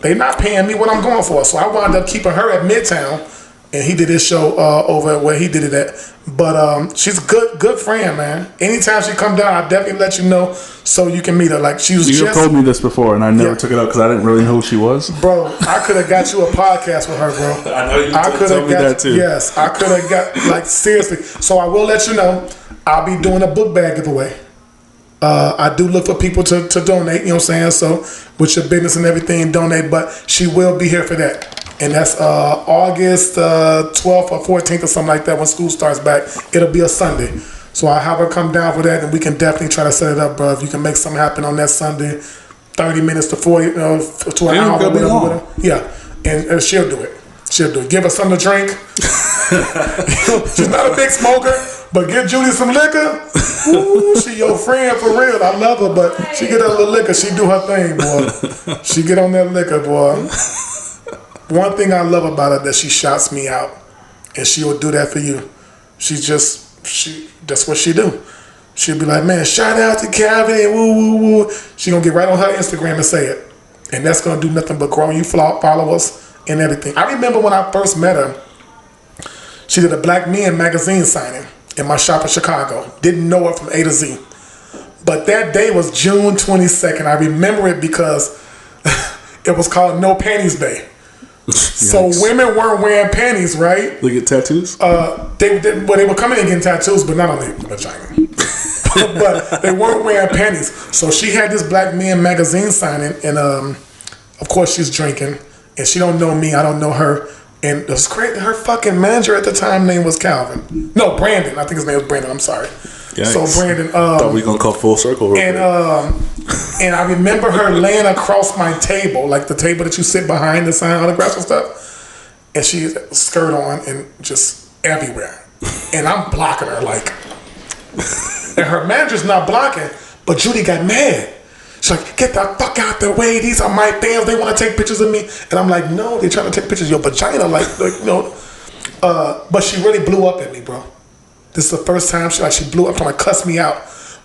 S2: They not paying me what I'm going for. So I wound up keeping her at Midtown, and he did his show over where he did it at. But she's a good friend, man. Anytime she come down, I'll definitely let you know so you can meet her. Like, she was
S1: You told me this before, and I never took it up because I didn't really know who she was.
S2: Bro, I could have got you a podcast with her, bro.
S1: I know you told me that too.
S2: Yes, I could have got, like, seriously. So I will let you know, I'll be doing a book bag giveaway. I do look for people to donate, you know what I'm saying? So with your business and everything, donate. But she will be here for that. And that's August 12th or 14th or something like that when school starts back. It'll be a Sunday. So I'll have her come down for that, and we can definitely try to set it up, bro. If you can make something happen on that Sunday, 30 minutes to 40, to an hour, whatever with her. Yeah, and she'll do it. She'll do it. Give her something to drink. She's not a big smoker, but give Judy some liquor. Ooh, she your friend for real. I love her, but she get a little liquor. She do her thing, boy. She get on that liquor, boy. One thing I love about her that she shouts me out, and she will do that for you. That's what she do. She'll be like, man, shout out to Calvin and woo woo woo. She gonna get right on her Instagram and say it, and that's gonna do nothing but grow you followers and everything. I remember when I first met her, she did a Black Men magazine signing in my shop in Chicago. Didn't know her from A to Z, but that day was June 22nd. I remember it because it was called No Panties Day. So women weren't wearing panties, right?
S1: They get tattoos?
S2: They were coming in getting tattoos, but not on their vagina. But they weren't wearing panties. So she had this Black Men magazine signing, and of course she's drinking, and she don't know me, I don't know her. And it was great. Her fucking manager at the time name was Calvin. No, Brandon. I think his name was Brandon. I'm sorry. Yikes. So Brandon.
S1: Thought we were gonna come full circle.
S2: And I remember her laying across my table, like the table that you sit behind to sign autographs and stuff. And she had a skirt on and just everywhere. And I'm blocking her like. And her manager's not blocking, but Judy got mad. She's like, get the fuck out the way. These are my fans. They want to take pictures of me. And I'm like, no, they're trying to take pictures of your vagina. Like you know. But she really blew up at me, bro. This is the first time she blew up, trying to cuss me out.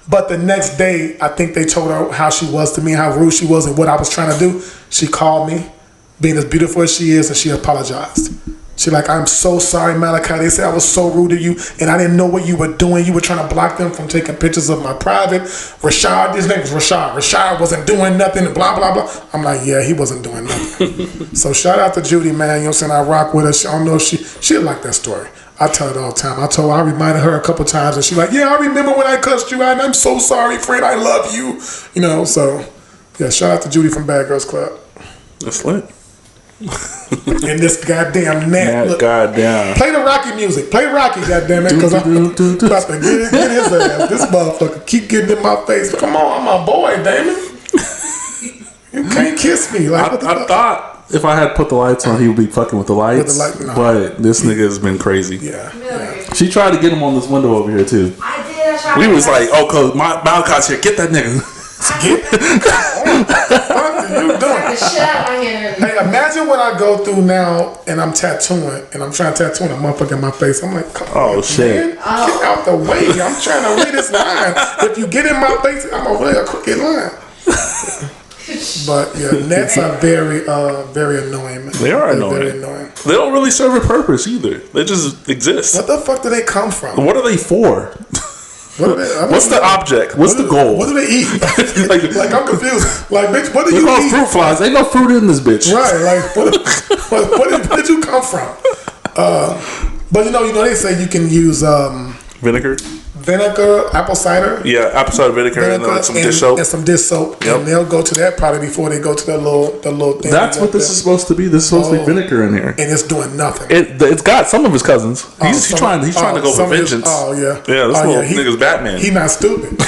S2: But the next day, I think they told her how she was to me, how rude she was, and what I was trying to do. She called me, being as beautiful as she is, and she apologized. She like, I'm so sorry, Malachi. They said I was so rude to you, and I didn't know what you were doing. You were trying to block them from taking pictures of my private. Rashad, his name was Rashad. Rashad wasn't doing nothing, blah, blah, blah. I'm like, yeah, he wasn't doing nothing. So shout out to Judy, man. You know what I'm saying? I rock with her. I don't know if she'll like that story. I tell it all the time. I reminded her a couple times, and she's like, yeah, I remember when I cussed you out, and I'm so sorry, friend. I love you. You know, so, yeah, shout out to Judy from Bad Girls Club.
S1: That's lit.
S2: And this goddamn Nat.
S1: Goddamn.
S2: Play the Rocky music. Play Rocky, goddammit, because I'm about to get his ass. This motherfucker keep getting in my face. Come on, I'm my boy, Damon. You can't kiss me. Like,
S1: I thought if I had put the lights on, he would be fucking with the lights.
S2: No.
S1: But this nigga has been crazy.
S2: Yeah.
S1: She tried to get him on this window over here, too.
S3: I did.
S1: We was like, oh, cause Malachi's here. Get that nigga.
S2: What are you doing?
S3: Shit out my hair.
S2: Hey, imagine what I go through now, and I'm tattooing, and I'm trying to tattoo a motherfucker in my face. I'm like, come on,
S1: shit.
S2: Man, get out the way. I'm trying to read this line. If you get in my face, I'm gonna read a crooked line. But yeah, nets are very, very annoying. Man.
S1: They are annoying.
S2: Very annoying.
S1: They don't really serve a purpose either. They just exist.
S2: What the fuck do they come from?
S1: What are they for? What's the object? What's the goal?
S2: What do they eat? like I'm confused. Like, bitch, what do you
S1: call
S2: eat?
S1: Fruit flies. Ain't no fruit in this bitch.
S2: Right? Like, where did you come from? But you know, they say you can use
S1: vinegar.
S2: vinegar, apple cider.
S1: Yeah, apple cider vinegar and then some dish soap.
S2: And some dish soap.
S1: Yep.
S2: And they'll go to that probably before they go to the little thing.
S1: That's what this is supposed to be. This is supposed to be vinegar in here.
S2: And it's doing nothing.
S1: It's got some of his cousins. He's trying to go for vengeance.
S2: Yeah,
S1: this little nigga's Batman.
S2: He not stupid.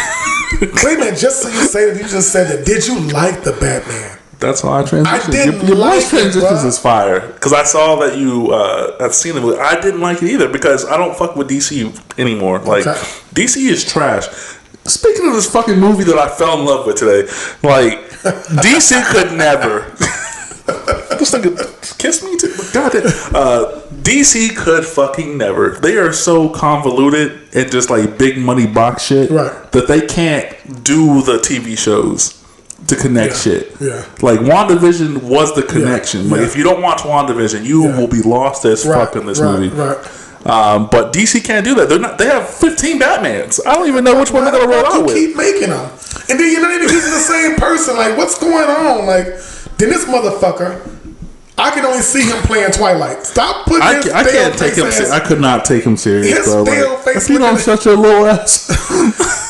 S2: Wait a minute, just so you say that, you just said that. Did you like the Batman?
S1: That's how I transitioned.
S2: I didn't
S1: your
S2: like
S1: transitions is fire. Because I saw that you have seen it. I didn't like it either because I don't fuck with DC anymore. Like, DC is trash. Speaking of this fucking movie that I fell in love with today, like, DC could never. This nigga kiss me too. God damn. DC could fucking never. They are so convoluted and just like big money box shit that they can't do the TV shows to connect shit. Yeah. Like WandaVision was the connection. Like if you don't watch WandaVision, you will be lost as fuck in this movie. But DC can't do that. They're not. They have 15 Batmans. I don't even know which one they're gonna roll out with.
S2: Keep making them, and then you're not even using the same person. Like what's going on? Like then this motherfucker. I can only see him playing Twilight. Stop putting his
S1: I can't take him serious. I could not take him serious, bro. Like,
S2: face
S1: if you don't shut your little ass.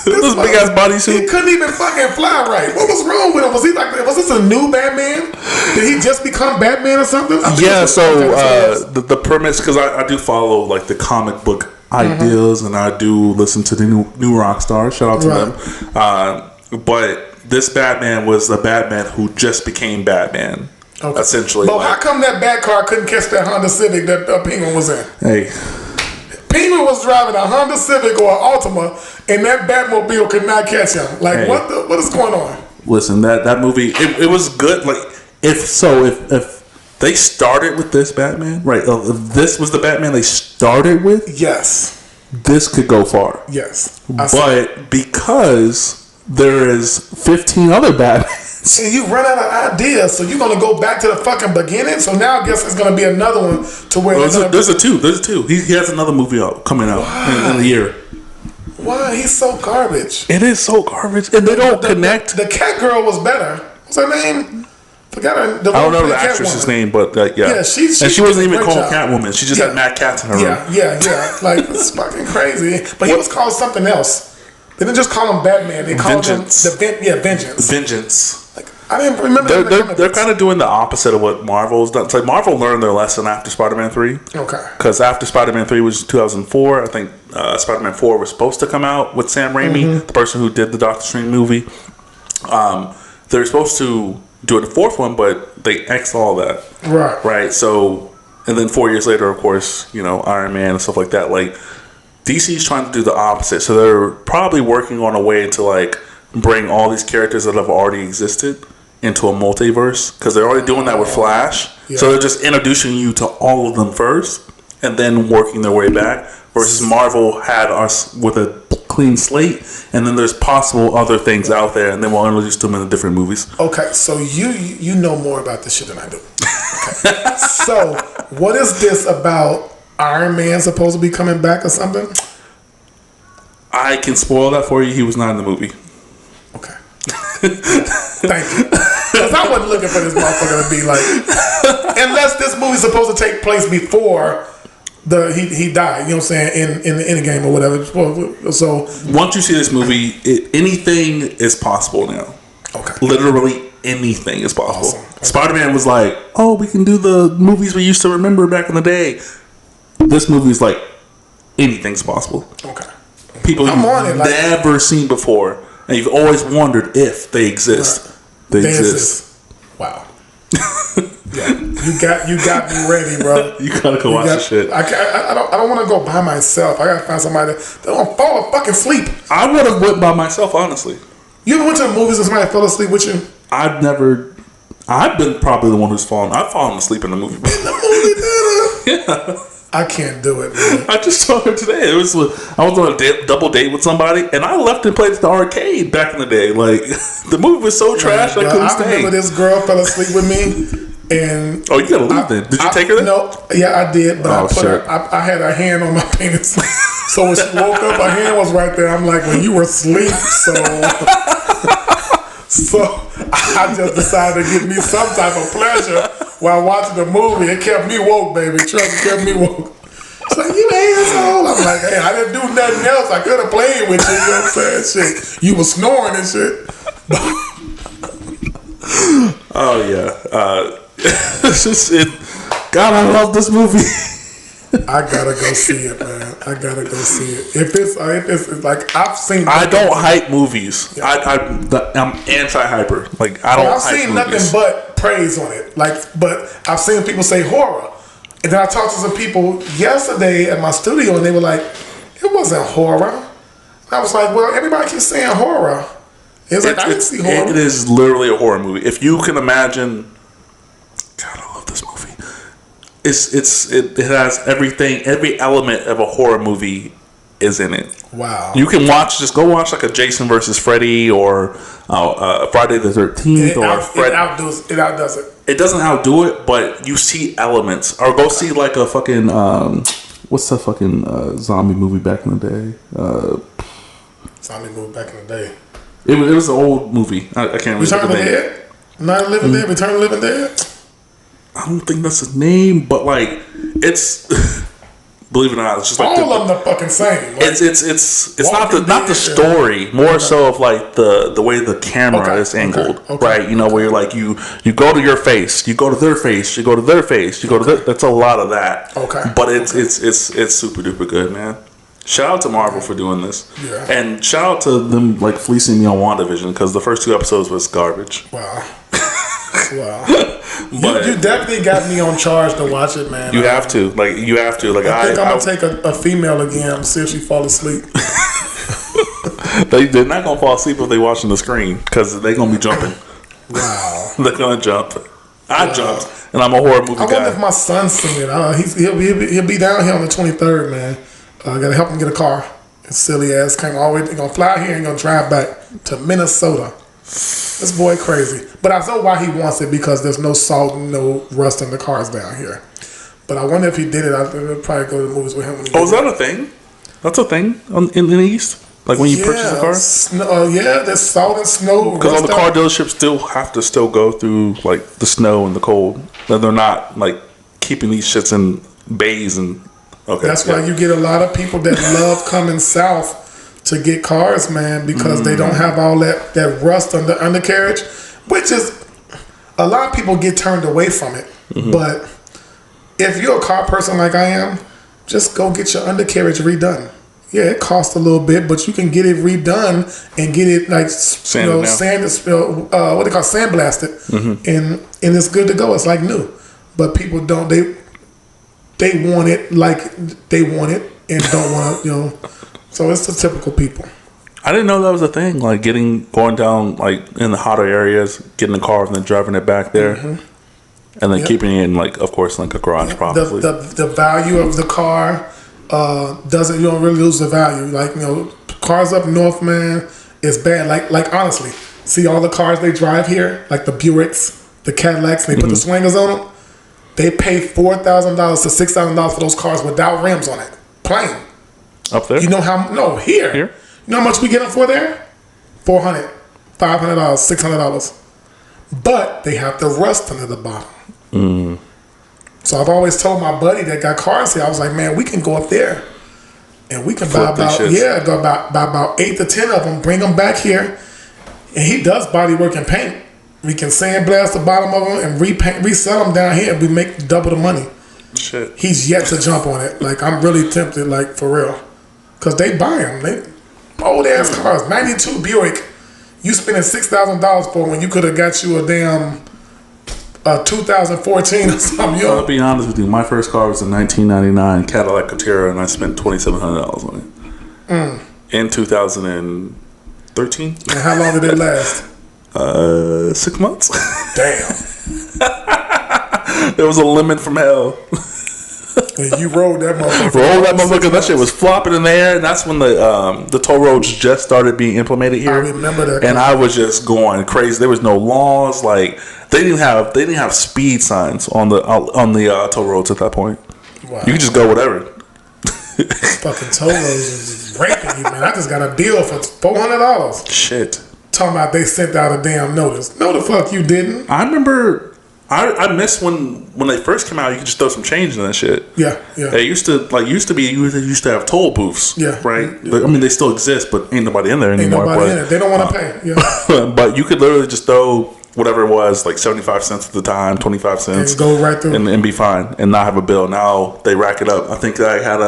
S1: This big ass bodysuit.
S2: He couldn't even fucking fly right. What was wrong with him? Was he like? Was this a new Batman? Did he just become Batman or something?
S1: Yeah. So the premise, because I do follow like the comic book ideas, and I do listen to the new Rockstar. Shout out to them. But this Batman was the Batman who just became Batman. Okay. Essentially.
S2: But how come that bad car couldn't catch that Honda Civic that Penguin was in?
S1: Hey.
S2: Penguin was driving a Honda Civic or an Altima, and that Batmobile could not catch him. Like, what is going on?
S1: Listen, that movie, it was good. Like, if they started with this Batman, right? If this was the Batman they started with,
S2: yes,
S1: this could go far.
S2: Yes,
S1: but because there is 15 other Batmans.
S2: And you run out of ideas, so you're gonna go back to the fucking beginning. So now I guess it's gonna be another one to where
S1: there's a two. He has another movie coming out in the year.
S2: Why? He's so garbage.
S1: It is so garbage, and they don't connect.
S2: The cat girl was better. What's her name? Forgot her.
S1: I don't know the actress's name, but yeah, she wasn't even called Catwoman. She just had mad cats in her room.
S2: Yeah. Like it's fucking crazy. But he was called something else. They didn't just call him Batman. They called him Vengeance.
S1: Vengeance.
S2: Like I didn't remember.
S1: They're kind of doing the opposite of what Marvel's done. It's like Marvel learned their lesson after Spider-Man 3. Okay. Because after Spider-Man 3 was 2004, I think Spider-Man 4 was supposed to come out with Sam Raimi, the person who did the Doctor Strange movie. They were supposed to do the fourth one, but they X'd all that. Right. So, and then 4 years later, of course, Iron Man and stuff like that. Like, DC's trying to do the opposite. So they're probably working on a way to, like, bring all these characters that have already existed into a multiverse. Because they're already doing that with Flash. Yeah. So they're just introducing you to all of them first and then working their way back. Versus Marvel had us with a clean slate, and then there's possible other things out there, and then we'll introduce them in the different movies.
S2: Okay, so you know more about this shit than I do. Okay. So what is this about? Iron Man supposed to be coming back or something?
S1: I can spoil that for you. He was not in the movie.
S2: Okay. Thank you. Because I wasn't looking for this motherfucker to be like, unless this movie's supposed to take place before he died, you know what I'm saying, in the Endgame or whatever. So
S1: once you see this movie, anything is possible now. Okay. Literally anything is possible. Awesome. Okay. Spider-Man was like, oh, we can do the movies we used to remember back in the day. This movie is like, anything's possible. Okay. People you've never seen before, and you've always wondered if they exist. Right. They exist.
S2: Wow. Yeah, you got me ready, bro.
S1: You gotta go watch the shit.
S2: I don't want to go by myself. I gotta find somebody that don't fall fucking asleep.
S1: I would have went by myself, honestly.
S2: You ever went to the movies and somebody fell asleep with you?
S1: I've been probably the one who's fallen. I've fallen asleep in the movie. In
S2: the movie theater? Yeah. I can't do it, man.
S1: I just told her today. I was on a double date with somebody, and I left and played at the arcade back in the day. Like, the movie was so trash, I couldn't stay.
S2: I remember this girl fell asleep with me. And
S1: you gotta leave then. Did you take her there?
S2: No, yeah, I did, but I had her hand on my penis. So when she woke up, her hand was right there. I'm like, when you were asleep, so I just decided to give me some type of pleasure while watching the movie. It kept me woke, baby. Trust me, kept me woke. It's like, you asshole. I'm like, hey, I didn't do nothing else. I could have played with you. You know what I'm saying? Shit. You was snoring and shit.
S1: Oh yeah. It's just it. God, I love this movie.
S2: I gotta go see it, man. I gotta go see it. If it's like I've seen.
S1: I don't hype movies. Yeah. I'm anti-hyper. Like I don't.
S2: I've
S1: hype
S2: seen
S1: movies.
S2: nothing but praise on it. Like, but I've seen people say horror, and then I talked to some people yesterday at my studio, and they were like, "It wasn't horror." And I was like, "Well, everybody keeps saying horror." It's like I didn't see horror.
S1: It is literally a horror movie. If you can imagine, God, I love this movie. It has everything. Every element of a horror movie is in it.
S2: Wow.
S1: You can go watch like a Jason versus Freddy or Friday the 13th
S2: It outdoes it.
S1: It doesn't outdo it, but you see elements. Or go see like a fucking what's the fucking zombie movie back in the day?
S2: Zombie movie back in the day.
S1: It was an old movie. I can't remember.
S2: Return of the Dead? Not a Living Dead? Return of the Living Dead?
S1: I don't think that's his name, but like it's believe it or not, it's just like
S2: all of them the fucking same. Like,
S1: it's not the story, more so of like the way the camera is angled, right? You know, where you're like you go to your face, you go to their face, you go to their face, you go to their, that's a lot of that.
S2: Okay.
S1: But it's super duper good, man. Shout out to Marvel for doing this.
S2: Yeah. And
S1: shout out to them like fleecing me on WandaVision because the first 2 episodes was garbage.
S2: Wow. Wow. But you definitely got me on charge to watch it, man.
S1: You have to. Like you have to. Like
S2: I think I'm gonna take a female again and see if she fall asleep.
S1: They're not gonna fall asleep if they watching the screen because they're gonna be jumping.
S2: Wow.
S1: They're gonna jump. I jumped, and I'm a horror movie guy.
S2: I wonder if my son's seen it. He'll be down here on the 23rd, man. I gotta help him get a car. His silly ass came all the way. He's gonna fly here and gonna drive back to Minnesota. This boy crazy. But I know why he wants it, because there's no salt and no rust in the cars down here. But I wonder if he did it, I'd probably go to the movies with him.
S1: Oh, is that a thing? That's a thing in the East? Like when you purchase a car?
S2: Yeah, there's salt and snow.
S1: Because all the car dealerships have to go through like the snow and the cold. They're not like keeping these shits in bays and... Okay,
S2: that's why you get a lot of people that love coming south to get cars, man, because they don't have all that rust on the undercarriage, which is a lot of people get turned away from it. But if you're a car person like I am, just go get your undercarriage redone. Yeah, it costs a little bit, but you can get it redone and get it like sandblasted, and it's good to go. It's like new. But people don't. They want it like they want it and don't want to, So it's the typical people.
S1: I didn't know that was a thing. Like going down like in the hotter areas, getting a car and then driving it back there, and then keeping it in like, of course, like a garage probably.
S2: The value of the car doesn't. You don't really lose the value. Like cars up north, man, is bad. Like honestly, see all the cars they drive here, like the Buicks, the Cadillacs. They put the swingers on them. They pay $4,000 to $6,000 for those cars without rims on it. Plain.
S1: Up there?
S2: You know how? No, here. You know how much we get them for there? $400, $500, $600. But they have the rust under the bottom. So I've always told my buddy that got cars here, I was like, man, we can go up there and we can buy about 8 to 10 of them, bring them back here, and he does body work and paint. We can sandblast the bottom of them and resell them down here. We make double the money.
S1: Shit.
S2: He's yet to jump on it. Like, I'm really tempted, like, for real. Because they buy them. They old ass cars. 92 Buick. You spending $6,000 for when you could have got you a damn 2014 or something.
S1: I'll be honest with you. My first car was a 1999 Cadillac Catera, and I spent $2,700 on it. In 2013.
S2: And how long did it last?
S1: 6 months.
S2: Damn.
S1: There was a limit from hell.
S2: And you rode that motherfucker.
S1: That shit was flopping in the air, and that's when the toll roads just started being implemented here.
S2: I remember that.
S1: And I was just going crazy. There was no laws. Like they didn't have speed signs on the toll roads at that point. Wow. You could just go whatever.
S2: Fucking toll roads is raping you, man. I just got a deal for $400.
S1: Shit.
S2: Talking about they sent out a damn notice. No, the fuck you didn't.
S1: I remember I miss when they first came out. You could just throw some change in that shit.
S2: Yeah, yeah.
S1: It used to have toll booths.
S2: Yeah,
S1: right.
S2: yeah.
S1: I mean, they still exist, but ain't nobody in there anymore.
S2: They don't want to pay. Yeah.
S1: But you could literally just throw whatever it was, like 75 cents at the time, 25 cents,
S2: and go right through,
S1: and be fine, and not have a bill. Now they rack it up. I think I had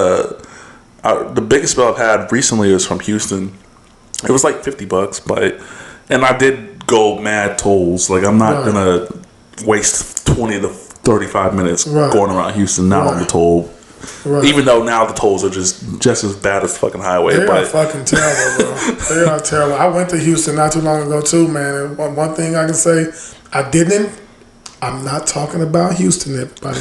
S1: the biggest bill I've had recently was from Houston. It was like $50, and I did go mad tolls. Like I'm not gonna waste 20 to 35 minutes going around Houston now on the toll. Right. Even though now the tolls are just as bad as the fucking highway.
S2: They are fucking terrible, bro. They are terrible. I went to Houston not too long ago too, man. And one thing I can say, I'm not talking about Houston, everybody.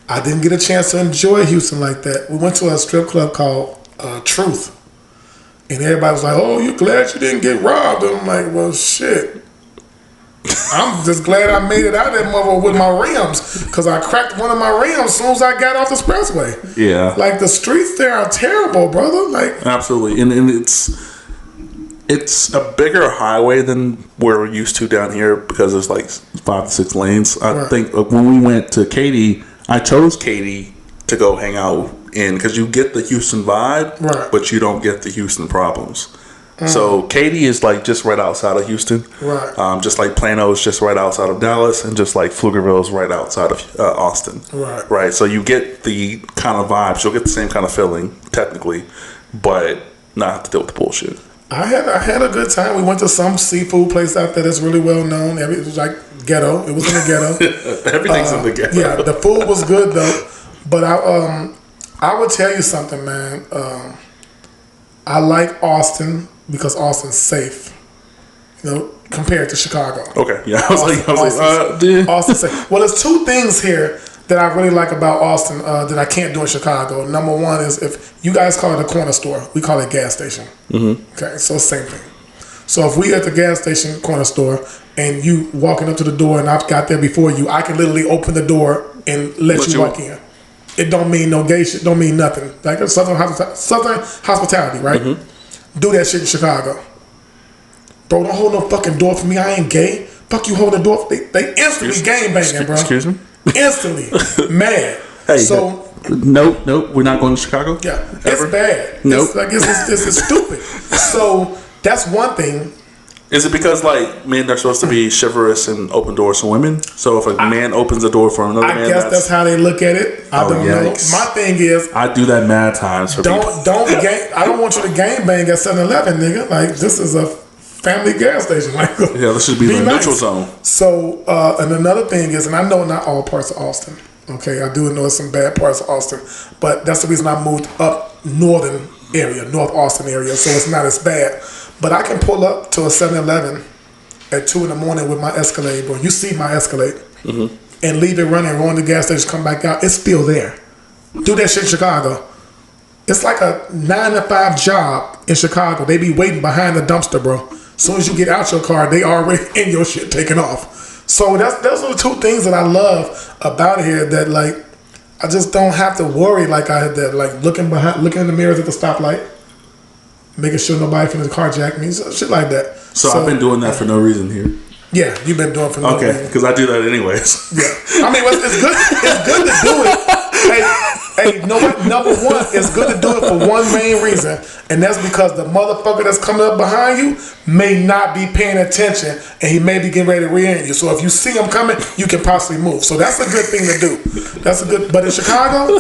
S2: I didn't get a chance to enjoy Houston like that. We went to a strip club called Truth. And everybody was like, "Oh, you glad you didn't get robbed?" And I'm like, "Well, shit. I'm just glad I made it out of that mother with my rims, because I cracked one of my rims as soon as I got off the expressway."
S1: Yeah.
S2: Like, the streets there are terrible, brother. Like,
S1: absolutely. And it's a bigger highway than we're used to down here, because there's like 5 to 6 lanes. I think when we went to Katy, I chose Katy to go hang out in, because you get the Houston vibe, but you don't get the Houston problems. So Katy is like just right outside of Houston, just like Plano is just right outside of Dallas, and just like Pflugerville is right outside of Austin, right. So you get the kind of vibes, you'll get the same kind of feeling technically, but not have to deal with the bullshit.
S2: I had a good time. We went to some seafood place out there that's really well known. It was like ghetto. It was in the ghetto.
S1: Everything's in the ghetto.
S2: Yeah, the food was good though. But I would tell you something, man. I like Austin because Austin's safe, compared to Chicago.
S1: Okay, yeah, I was
S2: Austin's safe. Well, there's 2 things here that I really like about Austin that I can't do in Chicago. Number one is, if you guys call it a corner store, we call it a gas station. Mm-hmm. Okay, so same thing. So if we at the gas station corner store and you walking up to the door and I've got there before you, I can literally open the door and let you walk in. It don't mean no gay shit, don't mean nothing. Like a Southern hospitality, right? Mm-hmm. Do that shit in Chicago. Bro, don't hold no fucking door for me. I ain't gay. Fuck you, hold the door. They instantly game banging, bro.
S1: Excuse me?
S2: Instantly. Mad.
S1: Hey, so nope, we're not going to Chicago.
S2: Yeah,
S1: ever?
S2: It's bad.
S1: Nope.
S2: It's stupid. So that's one thing.
S1: Is it because like men are supposed to be chivalrous and open doors for women? So if a man opens a door for another man,
S2: I guess that's how they look at it. I don't know. My thing is,
S1: I do that mad times for people.
S2: I don't want you to gang bang at 7-Eleven, nigga. Like, this is a family gas station. Like,
S1: yeah, this should be the neutral zone.
S2: So, and another thing is, and I know not all parts of Austin. Okay, I do know some bad parts of Austin, but that's the reason I moved up North Austin area, so it's not as bad. But I can pull up to a 7-Eleven at 2 in the morning with my Escalade, bro. You see my Escalade, and leave it running, run the gas station, come back out. It's still there. Do that shit in Chicago. It's like a 9 to 5 job in Chicago. They be waiting behind the dumpster, bro. As soon as you get out your car, they already in your shit taking off. So those are the 2 things that I love about here. That like, I just don't have to worry like I had that. Like looking in the mirrors at the stoplight, making sure nobody finna carjack me, shit like that.
S1: So I've been doing that for no reason here.
S2: Yeah, you've been doing it for no reason.
S1: Okay, because I do that anyways.
S2: Yeah, I mean, it's good. It's good to do it. Hey, you know what? Number one, it's good to do it for one main reason, and that's because the motherfucker that's coming up behind you may not be paying attention, and he may be getting ready to rear-end you. So if you see him coming, you can possibly move. So that's a good thing to do. But in Chicago,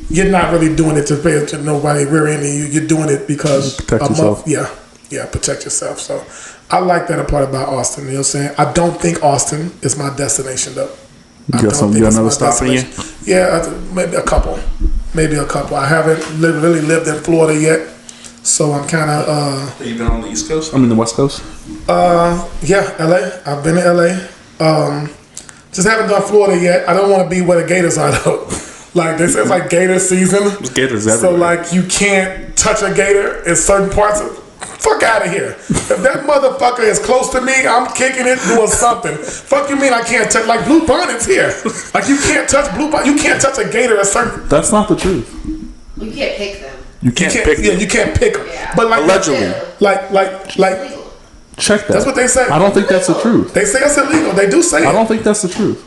S2: you're not really doing it to pay attention to nobody rear-ending you. You're doing it because
S1: protect yourself.
S2: Yeah, protect yourself. So I like that part about Austin. You know what I'm saying? I don't think Austin is my destination though.
S1: You got another stop in you?
S2: Yeah, maybe a couple. I haven't really lived in Florida yet, so I'm kind of.
S1: Have you been on the East Coast? I mean the West Coast.
S2: Yeah, LA. I've been to LA. Just haven't done Florida yet. I don't want to be where the Gators are though. Like they say, it's like Gator season.
S1: There's Gators everywhere.
S2: So like you can't touch a Gator in certain parts of. Fuck out of here. If that motherfucker is close to me, I'm kicking it, doing something. Fuck you mean I can't touch, like Blue Bonnet's here. Like you can't touch Blue Bonnet. You can't touch a gator at certain.
S1: That's not the truth.
S3: You can't pick them.
S1: You can't pick them.
S2: Yeah, you can't pick them.
S3: Yeah.
S2: But like
S1: allegedly.
S2: Like
S1: check that.
S2: That's what they say.
S1: I don't think that's the truth.
S2: They say it's illegal. They do say it.
S1: I don't think that's the truth.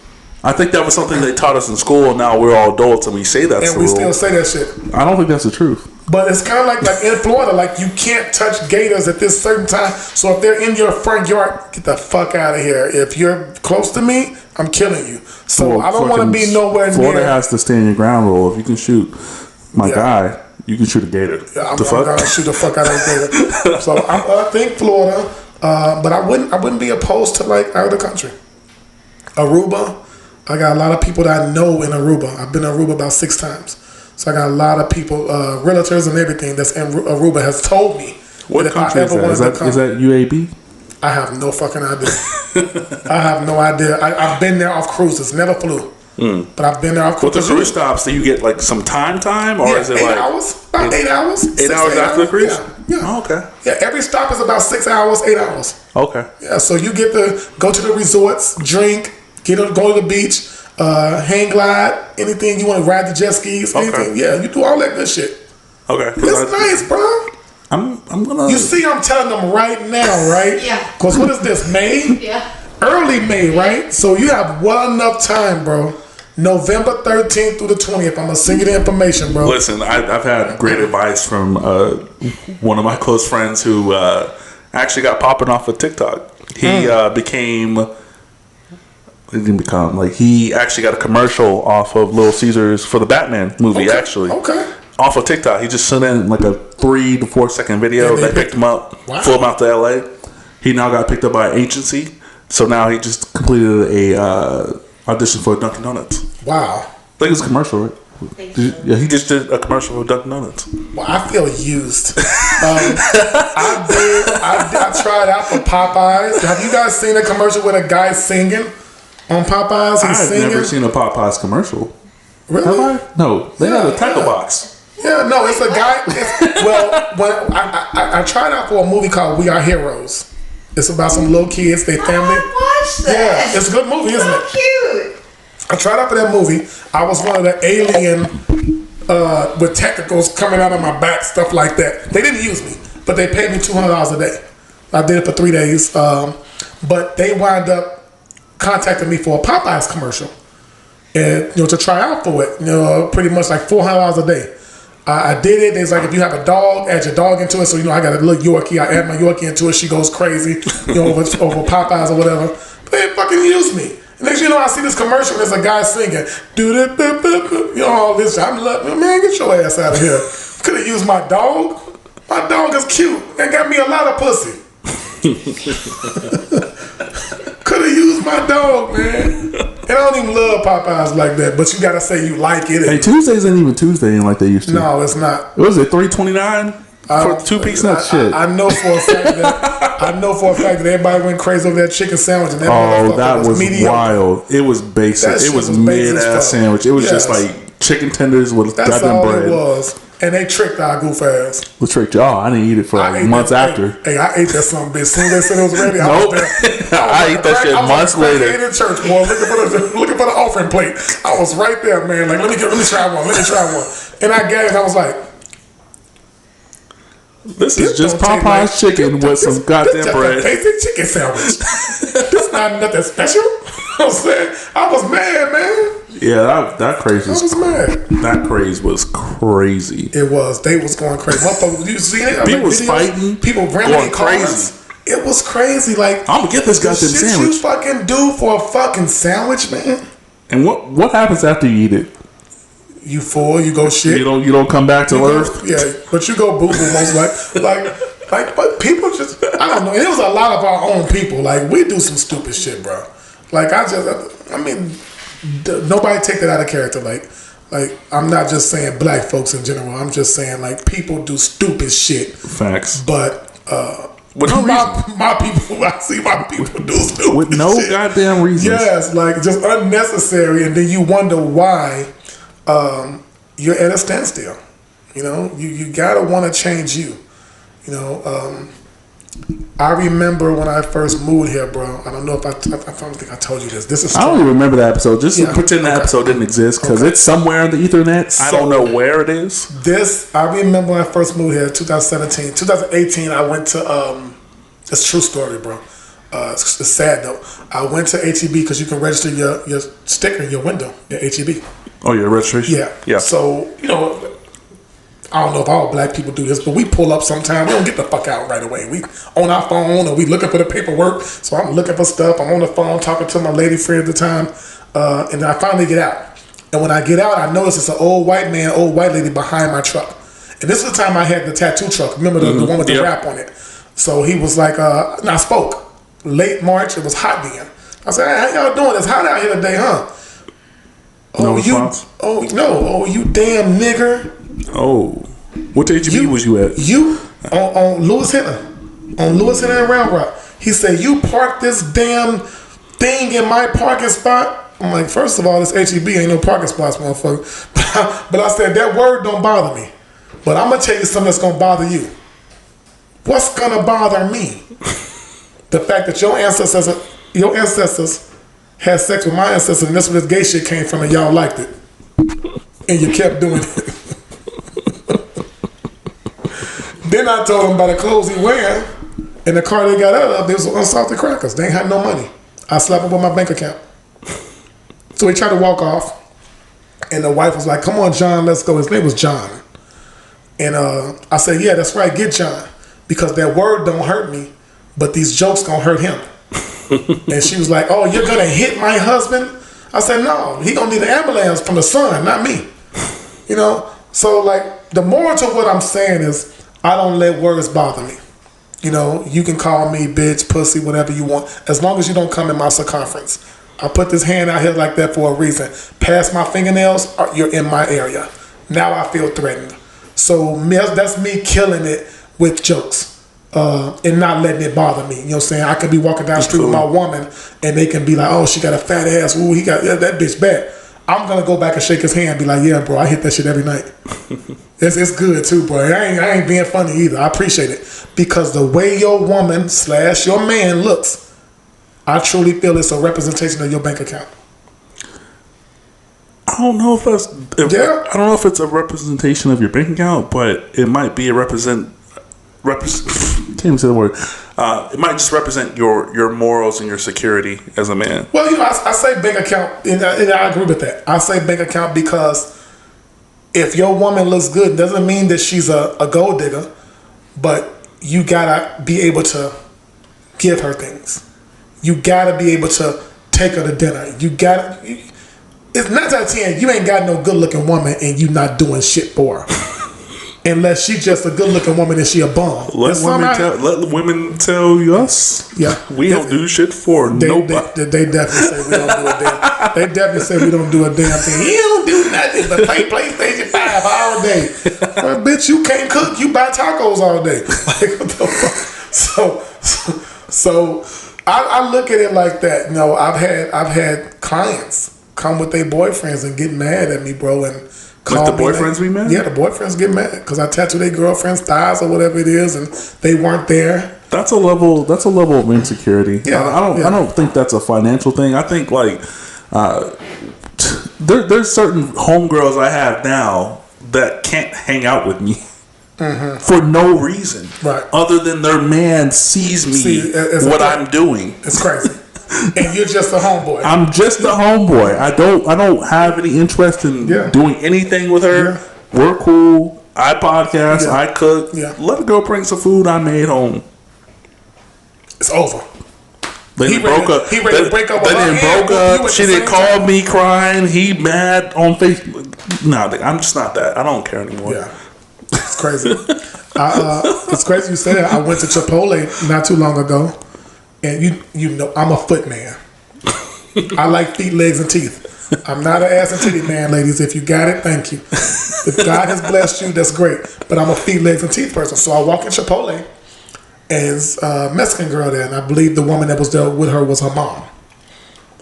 S1: I think that was something they taught us in school, and now we're all adults and we say that's
S2: And
S1: the
S2: we
S1: rule.
S2: still say that shit.
S1: I don't think that's the truth.
S2: But it's kind of like in Florida, like you can't touch gators at this certain time. So if they're in your front yard, get the fuck out of here. If you're close to me, I'm killing you. So I don't want to be nowhere
S1: Florida
S2: near.
S1: has to stand your ground rule. If you can shoot my guy, you can shoot a gator.
S2: Yeah, I'm gonna shoot the fuck out of a gator. So I think Florida, but I wouldn't be opposed to like out of the country. Aruba, I got a lot of people that I know in Aruba. I've been in Aruba about 6 times. So I got a lot of people, realtors and everything that's in Aruba has told me.
S1: What country is that? Is that UAB?
S2: I have no fucking idea. I have no idea. I've been there off cruises, never flew. But I've been there off cruises.
S1: With the cruise stops, do you get like some time, or is it
S2: 8
S1: like
S2: hours? About 8 hours.
S1: 8 hours after the cruise?
S2: Yeah.
S1: Oh, okay.
S2: Yeah, every stop is about 6 hours, 8 hours.
S1: Okay.
S2: Yeah, so you get to go to the resorts, drink, go to the beach, hang glide, anything you want to ride the jet skis, anything. Yeah, you do all that good shit.
S1: Okay.
S2: It's nice, bro.
S1: I'm gonna.
S2: You see, I'm telling them right now, right?
S3: Yeah.
S2: Because what is this, May?
S3: Yeah.
S2: Early May, right? So you have well enough time, bro. November 13th through the 20th. I'm gonna send you the information, bro.
S1: Listen, I've had great advice from one of my close friends who actually got popping off of TikTok. He became. He didn't become like he actually got a commercial off of Little Caesars for the Batman movie.
S2: Okay.
S1: Actually,
S2: Okay.
S1: Off of TikTok, he just sent in like a 3 to 4 second video that picked him up,
S2: Wow.
S1: flew him out to LA. He now got picked up by an agency, so now he just completed a audition for Dunkin' Donuts.
S2: Wow.
S1: I think it's a commercial, right? Yeah, he just did a commercial for Dunkin' Donuts.
S2: Well, I feel used. I tried out for Popeyes. Have you guys seen a commercial with a guy singing on Popeyes? He's
S1: I've
S2: singing.
S1: never seen a Popeyes commercial.
S2: Really?
S1: Have I? No, they have a tackle box.
S2: Yeah, no, it's a guy. When I tried out for a movie called We Are Heroes. It's about some little kids, they family.
S3: I watched that.
S2: Yeah, it's a good movie, isn't
S3: So
S2: it?
S3: cute.
S2: I tried out for that movie. I was one of the alien with technicals coming out of my back, stuff like that. They didn't use me, but they paid me $200 a day. I did it for 3 days, but they wound up contacting me for a Popeyes commercial, and to try out for it. Pretty much like $400 a day. I did it. It's like if you have a dog, add your dog into it. So I got a little Yorkie. I add my Yorkie into it. She goes crazy, over Popeyes or whatever. But they fucking use me. And next you know, I see this commercial. There's a guy singing, all this. I'm like, man, get your ass out of here. Could have used my dog. My dog is cute and got me a lot of pussy. Could have used my dog, man. And I don't even love Popeyes like that, but you gotta say you like it.
S1: Hey, Tuesdays ain't even Tuesday like they used to.
S2: No, it's not.
S1: Was it $3.29 for 2-piece nuts? Shit.
S2: I know for a fact that everybody went crazy over that chicken sandwich. And that
S1: that was
S2: mediocre.
S1: wild. It was basic.
S2: That
S1: It
S2: shit
S1: was
S2: was basic
S1: mid
S2: as
S1: ass
S2: fuck.
S1: sandwich. It was just
S2: Yes.
S1: like chicken tenders with
S2: That's
S1: goddamn
S2: all
S1: bread.
S2: it was. And they tricked our goof ass.
S1: We tricked y'all. I didn't eat it for
S2: I
S1: like
S2: ate
S1: months
S2: that,
S1: after.
S2: Hey, I ate that son bitch. As soon as they said it was ready, I
S1: Nope.
S2: was there.
S1: I ate that shit months later.
S2: In church, boy, looking for the offering plate. I was right there, man. Like, let me try one. And I got it. And I was like,
S1: This is just
S2: don't taste
S1: Popeye's
S2: like-
S1: chicken with some goddamn
S2: this
S1: bread.
S2: just a basic chicken sandwich. This not nothing special. I'm saying, I was mad, man.
S1: Yeah, that craze
S2: I
S1: was
S2: was mad.
S1: that craze was crazy.
S2: It was. They was going crazy. Motherfuckers, you see it?
S1: People was fighting,
S2: People
S1: going
S2: randomly
S1: crazy.
S2: crazy. It was crazy. Like,
S1: I'm gonna get this
S2: the
S1: goddamn
S2: shit
S1: sandwich.
S2: you fucking do for a fucking sandwich, man.
S1: And what happens after you eat it?
S2: You full, you go shit.
S1: You don't come back to earth.
S2: Yeah, but you go boo boo most like, but people just, I don't know. And it was a lot of our own people. Like, we do some stupid shit, bro. Like, nobody take that out of character. Like, I'm not just saying black folks in general. I'm just saying, like, people do stupid shit.
S1: Facts.
S2: But,
S1: With no reason.
S2: my people, I see my people do stupid
S1: With no
S2: shit.
S1: goddamn reason.
S2: Yes, like, just unnecessary. And then you wonder why you're at a standstill. You gotta want to change you. I remember when I first moved here, bro. I don't know if I don't think I told you this. This is
S1: I don't even remember that episode. Just
S2: Yeah,
S1: pretend that
S2: okay.
S1: episode didn't exist because it's somewhere in the Ethernet. I don't know where it is.
S2: I remember when I first moved here, 2017. 2018, I went to, it's a true story, bro. It's sad though. I went to HEB because you can register your sticker in your window at HEB.
S1: Oh, your registration?
S2: Yeah. So, I don't know if all black people do this, but we pull up sometime. We don't get the fuck out right away. We on our phone or we looking for the paperwork. So I'm looking for stuff. I'm on the phone talking to my lady friend at the time. And then I finally get out. And when I get out, I notice it's an old white man, old white lady behind my truck. And this is the time I had the tattoo truck. Remember the one with the wrap on it? So he was like, and I spoke. Late March, it was hot then. I said, hey, how y'all doing? It's hot out here today, huh?
S1: No response?
S2: You damn nigger.
S1: Oh. What HEB was you at?
S2: You on Lewis Hinton. On Lewis Hinton and Round Rock. He said, you parked this damn thing in my parking spot. I'm like, first of all, this HEB ain't no parking spots, motherfucker. But I said, that word don't bother me. But I'm going to tell you something that's going to bother you. What's going to bother me? The fact that your ancestors had sex with my ancestors and that's where this gay shit came from and y'all liked it. And you kept doing it. Then I told him about the clothes he wearing and the car they got out of, they was unsalted crackers. They ain't had no money. I slapped him with my bank account. So he tried to walk off and the wife was like, come on, John, let's go. His name was John. And I said, yeah, that's right, get John. Because that word don't hurt me, but these jokes gonna hurt him. And she was like, oh, you're gonna hit my husband? I said, no, he gonna need an ambulance from the sun, not me. So like the moral to what I'm saying is I don't let words bother me. You can call me bitch, pussy, whatever you want, as long as you don't come in my circumference. I put this hand out here like that for a reason. Past my fingernails, you're in my area. Now I feel threatened. So that's me killing it with jokes. And not letting it bother me. You know what I'm saying? I could be walking down the street with my woman and they can be like, oh, she got a fat ass. Ooh, he got that bitch bad. I'm going to go back and shake his hand and be like, yeah, bro, I hit that shit every night. It's good too, bro. I ain't being funny either. I appreciate it. Because the way your woman / your man looks, I truly feel it's a representation of your bank account.
S1: I don't know if I don't know if it's a representation of your bank account, but it might be a can't even say the word. It might just represent your morals and your security as a man.
S2: Well, I say bank account, and I agree with that. I say bank account because if your woman looks good, doesn't mean that she's a gold digger, but you gotta be able to give her things. You gotta be able to take her to dinner. It's 9 out of 10. You ain't got no good looking woman and you not doing shit for her. Unless she's just a good-looking woman and she a bum.
S1: Let women tell us.
S2: Yeah,
S1: we don't do shit for nobody.
S2: They definitely say we don't do a damn. They definitely say we don't do a damn thing. You don't do nothing but play PlayStation 5 all day. Well, bitch, you can't cook. You buy tacos all day. Like what the fuck? So I look at it like that. I've had clients come with their boyfriends and get mad at me, bro, and.
S1: Let the boyfriends be mad?
S2: Yeah, the boyfriends get mad because I tattooed their girlfriend's thighs or whatever it is, and they weren't there.
S1: That's a level of insecurity.
S2: Yeah,
S1: I don't think that's a financial thing. I think like there's certain homegirls I have now that can't hang out with me for no reason,
S2: right?
S1: Other than their man sees me what I'm doing.
S2: It's crazy. And you're just a homeboy.
S1: I'm just a homeboy. I don't have any interest in doing anything with her. Yeah. We're cool. I podcast. I cook. Yeah. Let the girl bring some food I made home.
S2: It's over.
S1: Then
S2: he broke up. He ready to break up with her.
S1: Then broke up. She didn't call me crying. He mad on Facebook. No, I'm just not that. I don't care anymore.
S2: Yeah. It's crazy. It's crazy you say that. I went to Chipotle not too long ago. And you know I'm a foot man. I like feet, legs, and teeth. I'm not an ass and titty man, ladies. If you got it, thank you. If God has blessed you, that's great. But I'm a feet, legs, and teeth person. So I walk in Chipotle, and there's a Mexican girl there, and I believe the woman that was there with her was her mom.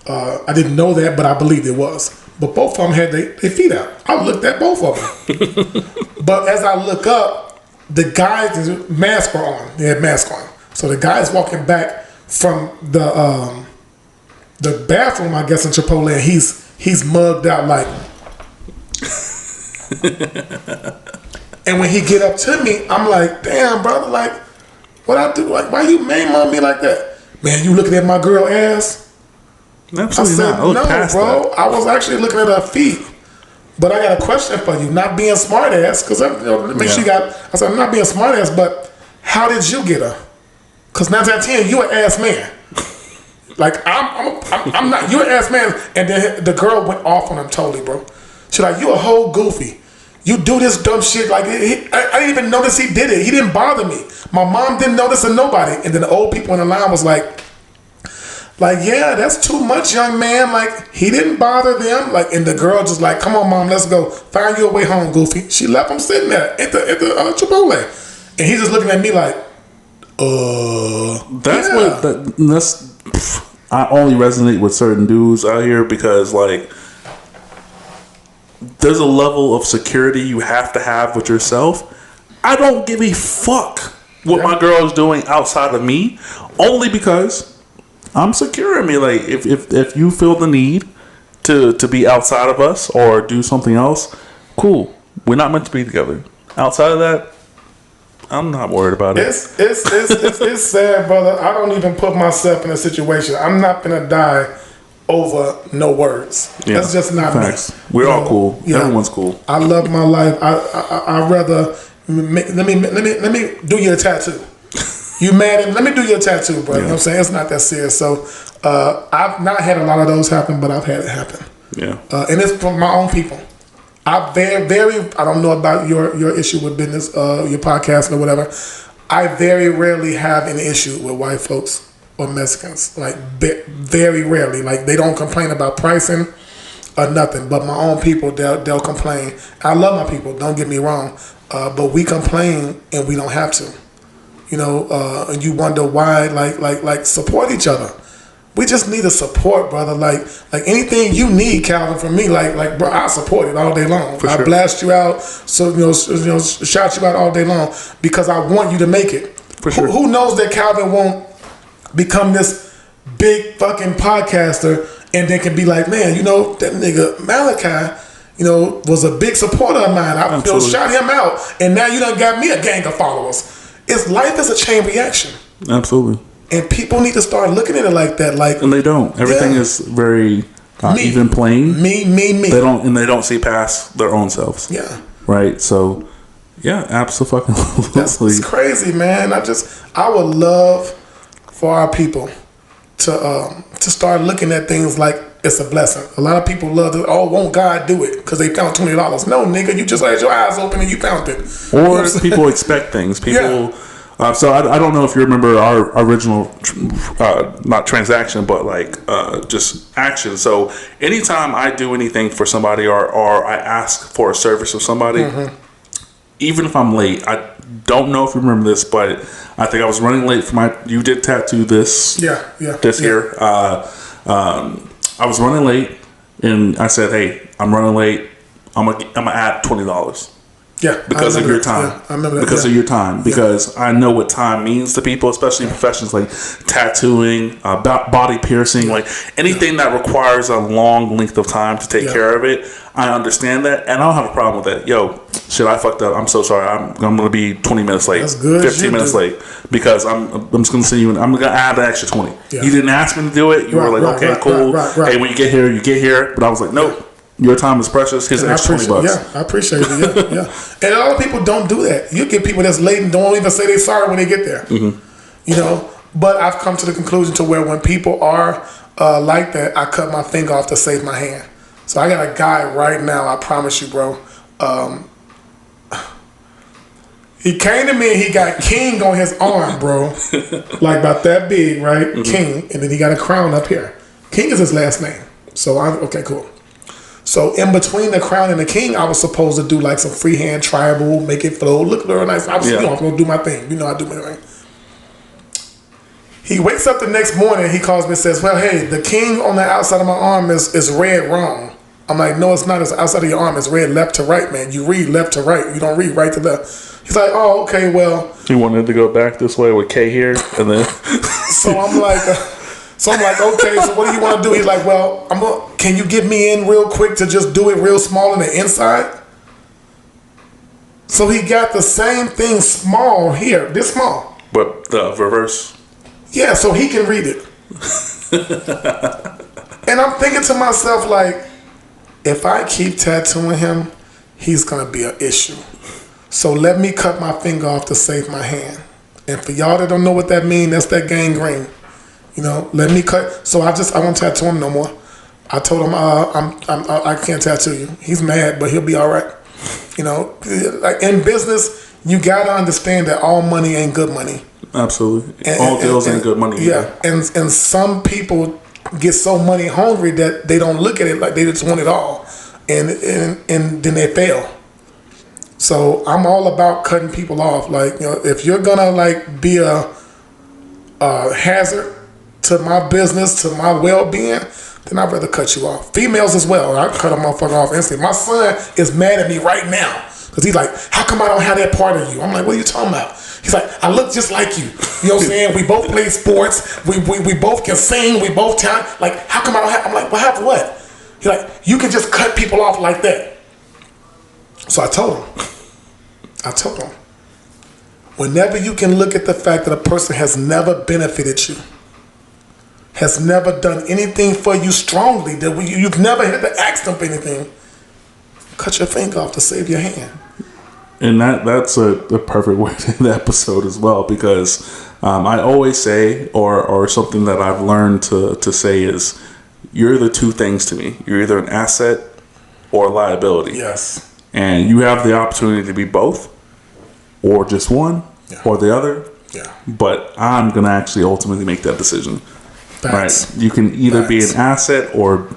S2: I didn't know that, but I believed it was. But both of them had their feet out. I looked at both of them. But as I look up, the guys' masks were on. They had masks on. So the guy's walking back from the bathroom, I guess, in Chipotle, and he's mugged out like. And when he get up to me, I'm like, damn, brother, like, what I do? Like, why you mame on me like that? Man, you looking at my girl ass?
S1: Absolutely
S2: I said,
S1: not. I look
S2: no,
S1: past
S2: bro.
S1: that.
S2: I was actually looking at her feet. But I got a question for you. Not being smart ass, because she got. I said, I'm not being smart ass, but how did you get her? Because 9 out of 10, you an ass man. Like I'm not. You an ass man. And then the girl went off on him totally, bro. She like, you a whole goofy. You do this dumb shit. Like I didn't even notice he did it. He didn't bother me. My mom didn't notice, and nobody. And then the old people in the line was like, yeah, that's too much, young man. Like, he didn't bother them. Like, and the girl just like, come on, mom, let's go. Find your way home, goofy. She left him sitting there at the Chipotle. And he's just looking at me like,
S1: I only resonate with certain dudes out here because, like, there's a level of security you have to have with yourself. I don't give a fuck what my girl is doing outside of me, only because I'm secure in me. Like, if you feel the need to be outside of us or do something else, cool. We're not meant to be together. Outside of that, I'm not worried about it.
S2: It's sad, brother. I don't even put myself in a situation. I'm not gonna die over no words. Yeah, that's just not
S1: facts.
S2: me.
S1: We're all cool. Yeah. Everyone's cool.
S2: I love my life. I rather let me do your tattoo. You mad? Let me do your tattoo, bro. You know what I'm saying? It's not that serious. So I've not had a lot of those happen, but I've had it happen.
S1: Yeah.
S2: And it's from my own people. I don't know about your issue with business, your podcast or whatever. I very rarely have an issue with white folks or Mexicans. Like, very rarely. Like, they don't complain about pricing or nothing. But my own people, they'll complain. I love my people, don't get me wrong. But we complain and we don't have to. You know, and you wonder why, like support each other. We just need a support, brother. Like anything you need, Calvin, from me, like bro, I support it all day long.
S1: For
S2: I
S1: sure.
S2: blast you out, so shout you out all day long because I want you to make it.
S1: For sure.
S2: Who knows that Calvin won't become this big fucking podcaster and then can be like, man, that nigga Malachi, was a big supporter of mine. I shout him out, and now you done got me a gang of followers. Life is a chain reaction.
S1: Absolutely.
S2: And people need to start looking at it like that. Like,
S1: and they don't. Everything is very even plain.
S2: Me.
S1: They don't see past their own selves.
S2: Yeah.
S1: Right. So, yeah, absolutely.
S2: That's crazy, man. I would love for our people to start looking at things like it's a blessing. A lot of people love to, won't God do it because they found $20? No, nigga, you just had your eyes open and you found it.
S1: Or people expect things. People. Yeah. So I don't know if you remember our original, not transaction, but just action. So anytime I do anything for somebody or I ask for a service of somebody, even if I'm late, I don't know if you remember this, but I think I was running late for you did tattoo this. This year. I was running late, and I said, "Hey, I'm running late. I'm gonna add $20."
S2: Yeah,
S1: because of your time.
S2: Yeah, I remember that.
S1: Because of your time. Because I know what time means to people, especially in professions like tattooing, body piercing, like anything that requires a long length of time to take care of it. I understand that, and I don't have a problem with that. Yo, shit, I fucked up. I'm so sorry. I'm going to be 20 minutes late.
S2: That's good.
S1: 15 minutes late because I'm just going to send you. I'm going to add an extra 20. You didn't ask me to do it. You were like, okay, cool. Hey, when you get here. But I was like, nope. Your time is precious. Here's an extra $20.
S2: Yeah, I appreciate it. Yeah. And a lot of people don't do that. You get people that's late and don't even say they're sorry when they get there. But I've come to the conclusion to where when people are like that, I cut my finger off to save my hand. So I got a guy right now, I promise you, bro. He came to me and he got King on his arm, bro. Like about that big, right? King. And then he got a crown up here. King is his last name. So okay, cool. So in between the crown and the king, I was supposed to do like some freehand tribal, make it flow, look real nice. I was, I'm gonna do my thing. I do my thing. He wakes up the next morning. He calls me and says, "Well, hey, the king on the outside of my arm is red wrong." I'm like, "No, it's not. It's outside of your arm. It's red left to right, man. You read left to right. You don't read right to left." He's like, "Oh, okay, well."
S1: He wanted to go back this way with K here, and then.
S2: So I'm like. Okay, so what do you want to do? He's like, well, can you get me in real quick to just do it real small on the inside? So he got the same thing small here, this small.
S1: But the reverse?
S2: Yeah, so he can read it. And I'm thinking to myself, like, if I keep tattooing him, he's gonna be an issue. So let me cut my finger off to save my hand. And for y'all that don't know what that means, that's that gangrene. You know, let me cut. So I won't tattoo him no more. I told him I can't tattoo you. He's mad, but he'll be all right. You know, like in business, you gotta understand that all money ain't good money.
S1: Absolutely, all deals ain't good money.
S2: Yeah, and some people get so money hungry that they don't look at it like they just want it all, and then they fail. So I'm all about cutting people off. Like, you know, if you're gonna like be a hazard to my business, to my well-being, then I'd rather cut you off. Females as well. I cut a motherfucker off instantly. My son is mad at me right now because he's like, how come I don't have that part of you? I'm like, what are you talking about? He's like, I look just like you. You know what I'm saying? We both play sports. We both can sing. We both talent. Like, how come I don't have? I'm like, well, have what? He's like, you can just cut people off like that. So I told him, whenever you can look at the fact that a person has never benefited you, has never done anything for you strongly, that you've never had to ask them for anything, cut your finger off to save your hand.
S1: And that's a perfect way to end the episode as well, because I always say, or something that I've learned to say is, you're the two things to me. You're either an asset or a liability.
S2: Yes. And
S1: you have the opportunity to be both, or just one, or the other.
S2: Yeah.
S1: But I'm going to actually ultimately make that decision.
S2: Facts.
S1: Right? You can either be an asset or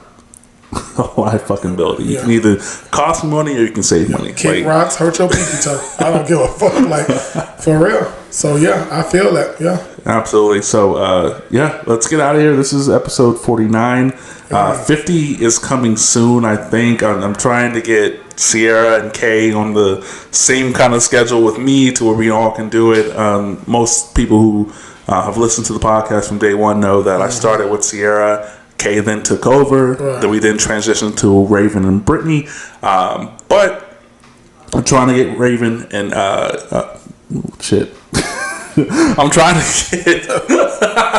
S1: a liability. You can either cost money or you can save money.
S2: Kick rocks, hurt your pinky toe. I don't give a fuck. Like, for real. So, yeah, I feel that. Yeah.
S1: Absolutely. So, let's get out of here. This is episode 49. 50 is coming soon, I think. I'm trying to get Sierra and Kay on the same kind of schedule with me to where we all can do it. Most people who have listened to the podcast from day one know that I started with Sierra. Kay then took over. Right. Then we then transitioned to Raven and Brittany. But I'm trying to get Raven and shit. I'm trying to get.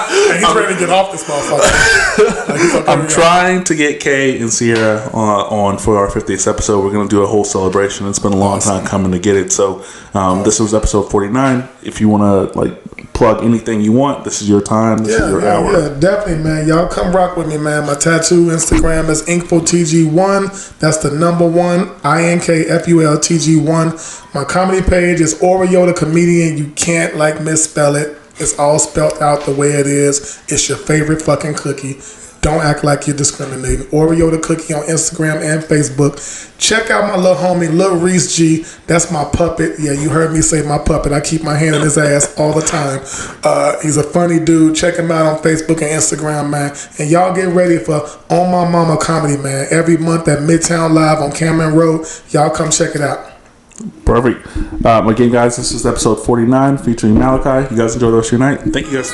S2: He's ready to get off this motherfucker.
S1: I'm trying to get Kay and Sierra on for our 50th episode. We're going to do a whole celebration. It's been a long time coming to get it. So this was episode 49. If you want to plug anything you want, this is your time. This is your hour. Yeah,
S2: definitely, man. Y'all come rock with me, man. My tattoo Instagram is InkfulTG1. That's the number 1, INKFULTG1. My comedy page is Oreo the Comedian. You can't misspell it. It's all spelled out the way it is. It's your favorite fucking cookie. Don't act like you're discriminating. Oreo the Cookie on Instagram and Facebook. Check out my little homie, Lil Reese G. That's my puppet. Yeah, you heard me say my puppet. I keep my hand in his ass all the time. He's a funny dude. Check him out on Facebook and Instagram, man. And y'all get ready for On My Mama Comedy, man. Every month at Midtown Live on Cameron Road. Y'all come check it out.
S1: Perfect. Again, guys, this is episode 49 featuring Malachi. You guys enjoy the rest of your night. Thank you, guys.